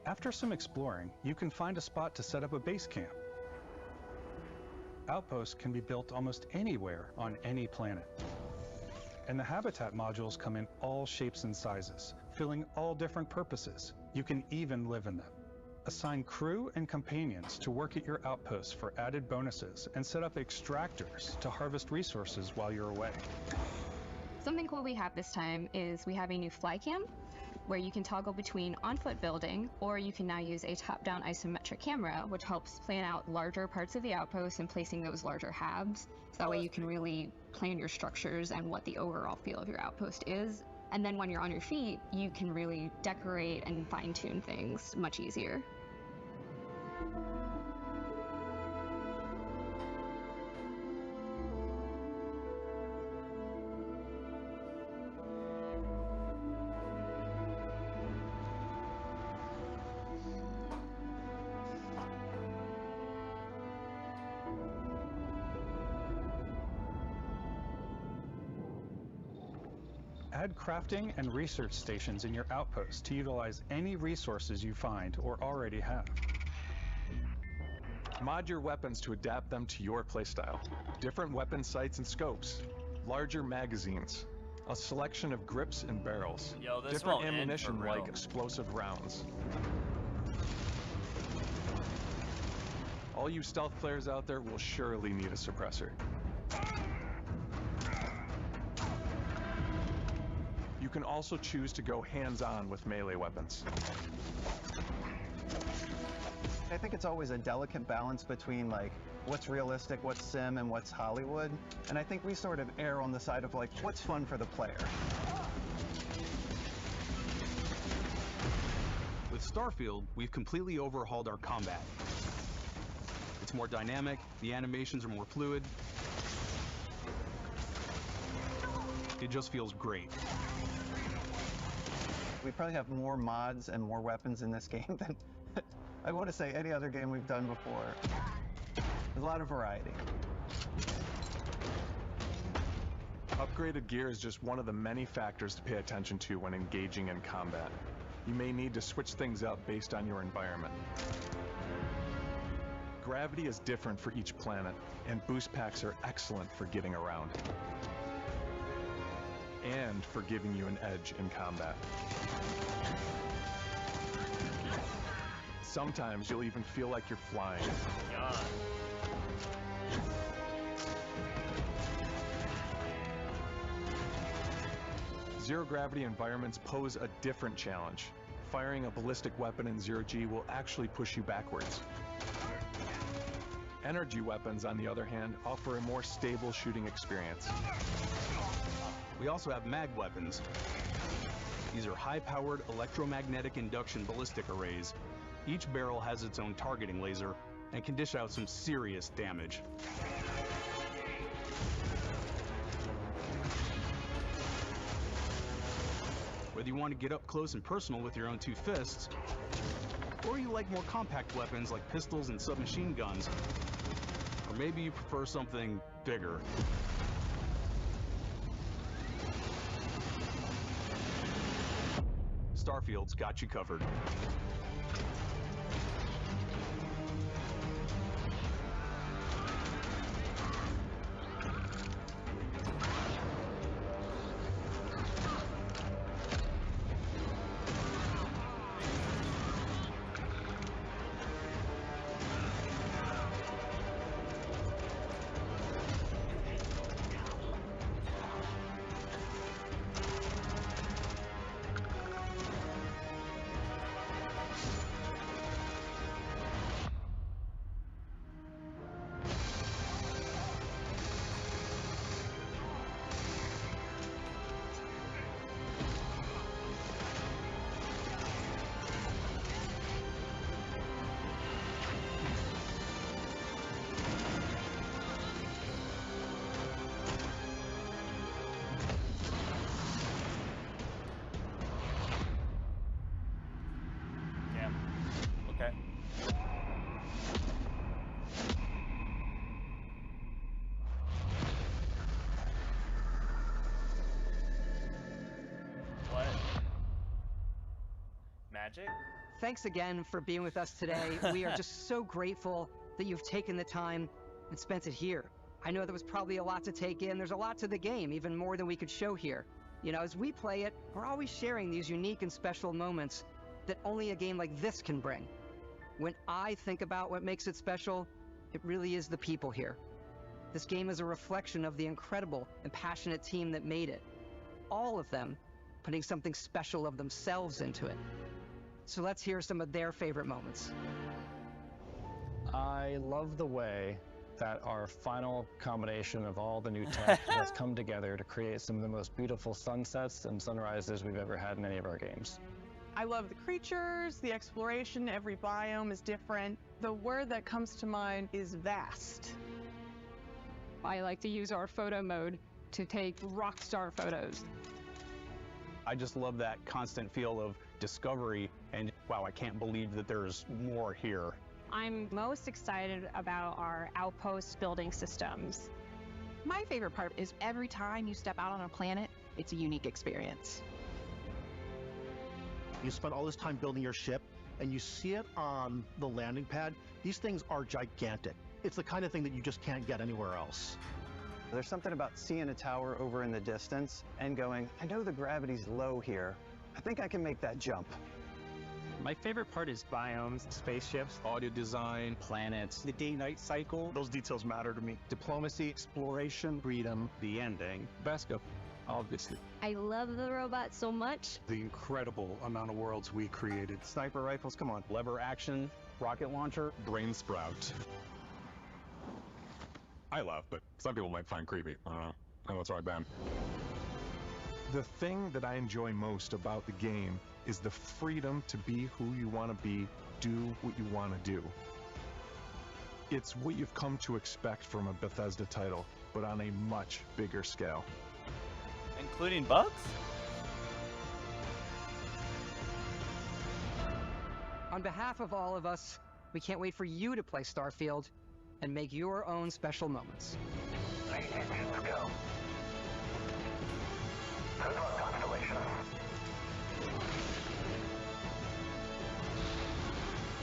After some exploring, you can find a spot to set up a base camp. Outposts can be built almost anywhere on any planet. And the habitat modules come in all shapes and sizes, filling all different purposes. You can even live in them. Assign crew and companions to work at your outposts for added bonuses, and set up extractors to harvest resources while you're away. Something cool we have this time is we have a new fly camp, where you can toggle between on-foot building, or you can now use a top-down isometric camera, which helps plan out larger parts of the outpost and placing those larger halves. So that way you can really plan your structures and what the overall feel of your outpost is. And then when you're on your feet, you can really decorate and fine-tune things much easier. Add crafting and research stations in your outpost to utilize any resources you find or already have. Mod your weapons to adapt them to your playstyle. Different weapon sights and scopes, larger magazines, a selection of grips and barrels, Yo, this different won't end for ammunition real. like explosive rounds. All you stealth players out there will surely need a suppressor. You can also choose to go hands-on with melee weapons. I think it's always a delicate balance between like what's realistic, what's sim, and what's Hollywood. And I think we sort of err on the side of like what's fun for the player. With Starfield, we've completely overhauled our combat. It's more dynamic, the animations are more fluid. It just feels great. We probably have more mods and more weapons in this game than I want to say any other game we've done before. There's a lot of variety. Upgraded gear is just one of the many factors to pay attention to when engaging in combat. You may need to switch things up based on your environment. Gravity is different for each planet, and boost packs are excellent for getting around. And for giving you an edge in combat. Sometimes you'll even feel like you're flying. God. Zero-gravity environments pose a different challenge. Firing a ballistic weapon in zero-G will actually push you backwards. Energy weapons, on the other hand, offer a more stable shooting experience. We also have mag weapons. These are high-powered electromagnetic induction ballistic arrays. Each barrel has its own targeting laser and can dish out some serious damage. Whether you want to get up close and personal with your own two fists, or you like more compact weapons like pistols and submachine guns, or maybe you prefer something bigger. Starfield's got you covered. magic. Thanks again for being with us today. We are just so grateful that you've taken the time and spent it here. I know there was probably a lot to take in. There's a lot to the game, even more than we could show here. You know, as we play it, we're always sharing these unique and special moments that only a game like this can bring. When I think about what makes it special, it really is the people here. This game is a reflection of the incredible and passionate team that made it. All of them putting something special of themselves into it. So let's hear some of their favorite moments. I love the way that our final combination of all the new tech has come together to create some of the most beautiful sunsets and sunrises we've ever had in any of our games. I love the creatures, the exploration, every biome is different. The word that comes to mind is vast. I like to use our photo mode to take rock star photos. I just love that constant feel of discovery and wow, I can't believe that there's more here. I'm most excited about our outpost building systems. My favorite part is every time you step out on a planet, it's a unique experience. You spent all this time building your ship, and you see it on the landing pad. These things are gigantic. It's the kind of thing that you just can't get anywhere else. There's something about seeing a tower over in the distance and going, I know the gravity's low here. I think I can make that jump. My favorite part is biomes, spaceships, audio design, planets, The day-night cycle, those details matter to me. Diplomacy, exploration, freedom, the ending. Vasco, obviously. I love the robot so much. The incredible amount of worlds we created. Sniper rifles, come on. Lever action, rocket launcher. Brain sprout. I love, but some people might find creepy. I don't know. I know it's right, Ben. The thing that I enjoy most about the game is the freedom to be who you want to be, do what you want to do. It's what you've come to expect from a Bethesda title, but on a much bigger scale. Including bugs? On behalf of all of us, we can't wait for you to play Starfield and make your own special moments. Let's go. Good luck, Constellation.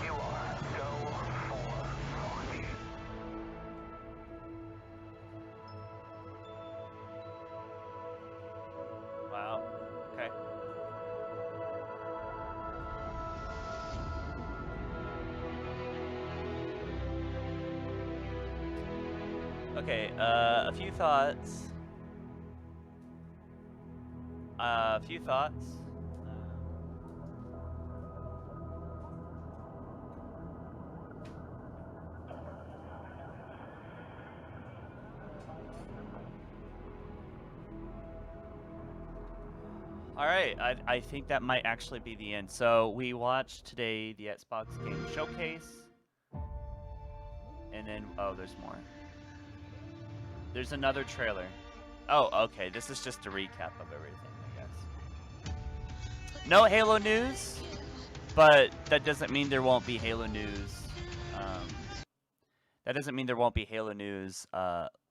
You are go for launch. Wow. Okay. Okay, a few thoughts. All right, I think that might actually be the end. So we watched today the Xbox Game Showcase, and then there's more. There's another trailer. Oh, okay. This is just a recap of everything, I guess. No Halo news, but that doesn't mean there won't be Halo news. That doesn't mean there won't be Halo news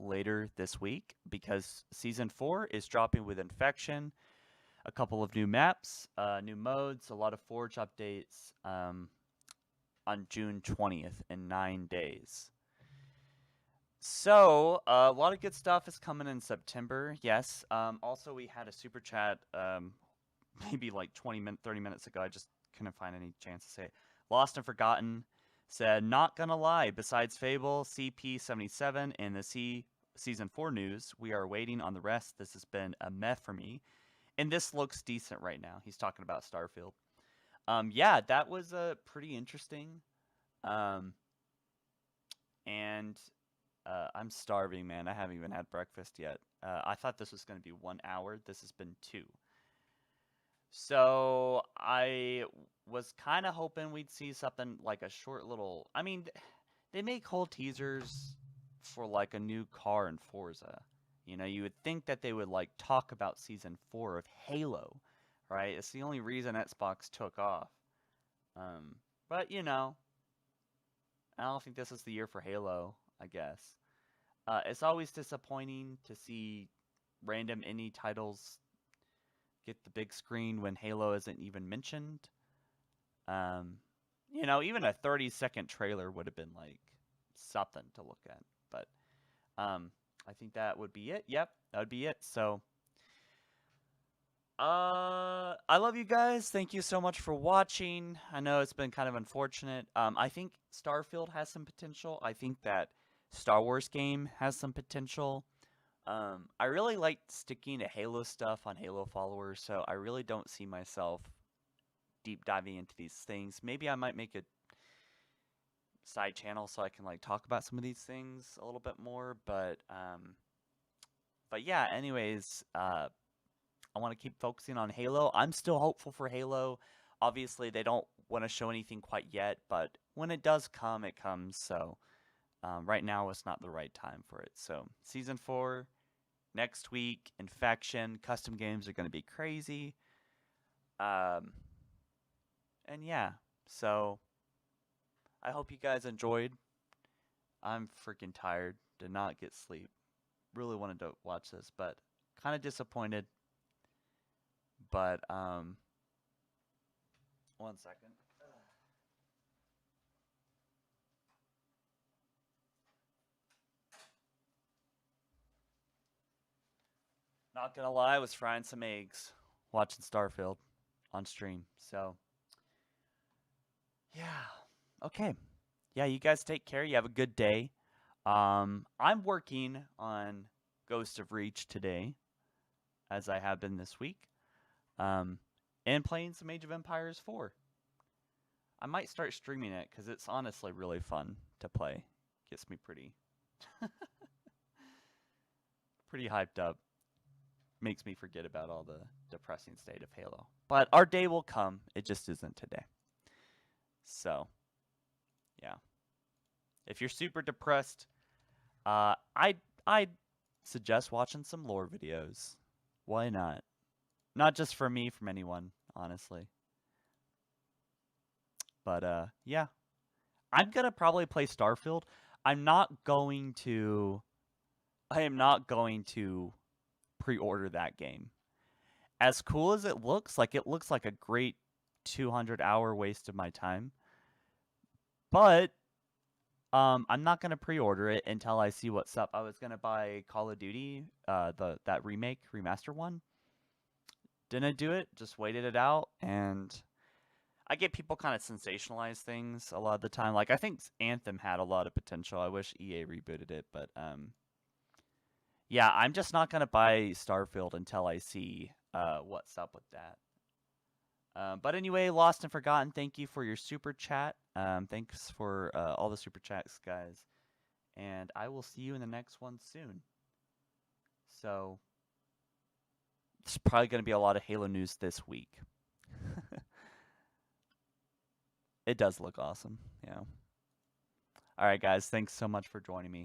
later this week, because Season 4 is dropping with Infection, a couple of new maps, new modes, a lot of Forge updates on June 20th in 9 days. So, a lot of good stuff is coming in September, yes. Also, we had a super chat maybe like 30 minutes ago. I just couldn't find any chance to say it. Lost and Forgotten said, not gonna lie, besides Fable, CP77, and the Season 4 news, we are waiting on the rest. This has been a meh for me. And this looks decent right now. He's talking about Starfield. Yeah, that was pretty interesting. And I'm starving, man. I haven't even had breakfast yet. I thought this was going to be 1 hour. This has been 2. So I was kind of hoping we'd see something like a short little... I mean, they make whole teasers for like a new car in Forza. You know, you would think that they would like talk about Season 4 of Halo, right? It's the only reason Xbox took off. But, you know, I don't think this is the year for Halo, I guess. It's always disappointing to see random indie titles get the big screen when Halo isn't even mentioned. You know, even a 30-second trailer would have been like something to look at. But I think that would be it. Yep, that would be it. So I love you guys. Thank you so much for watching. I know it's been kind of unfortunate. I think Starfield has some potential. I think that Star Wars game has some potential. I really like sticking to Halo stuff on Halo followers, so I really don't see myself deep diving into these things. Maybe I might make a side channel so I can like talk about some of these things a little bit more, but yeah, anyways, I want to keep focusing on Halo. I'm still hopeful for Halo. Obviously, they don't want to show anything quite yet, but when it does come, it comes. So right now, it's not the right time for it. So Season 4, next week, Infection, custom games are going to be crazy. And yeah, so I hope you guys enjoyed. I'm freaking tired. Did not get sleep. Really wanted to watch this, but kind of disappointed. But, 1 second. Not gonna lie, I was frying some eggs watching Starfield on stream. So, yeah. Okay. Yeah, you guys take care. You have a good day. I'm working on Ghost of Reach today, as I have been this week. And playing some Age of Empires 4. I might start streaming it because it's honestly really fun to play. Gets me pretty hyped up. Makes me forget about all the depressing state of Halo. But our day will come. It just isn't today. So, yeah. If you're super depressed, I'd suggest watching some lore videos. Why not? Not just for me, from anyone, honestly. But yeah. I'm gonna probably play Starfield. I am not going to pre-order that game. As cool as it looks like a great 200-hour waste of my time. But I'm not gonna pre-order it until I see what's up. I was gonna buy Call of Duty, that remaster one. Didn't do it. Just waited it out, and I get people kind of sensationalize things a lot of the time. Like I think Anthem had a lot of potential. I wish EA rebooted it, but yeah, I'm just not gonna buy Starfield until I see what's up with that. But anyway, Lost and Forgotten, thank you for your super chat. Thanks for all the super chats, guys. And I will see you in the next one soon. So, it's probably going to be a lot of Halo news this week. It does look awesome, yeah. Alright, guys, thanks so much for joining me.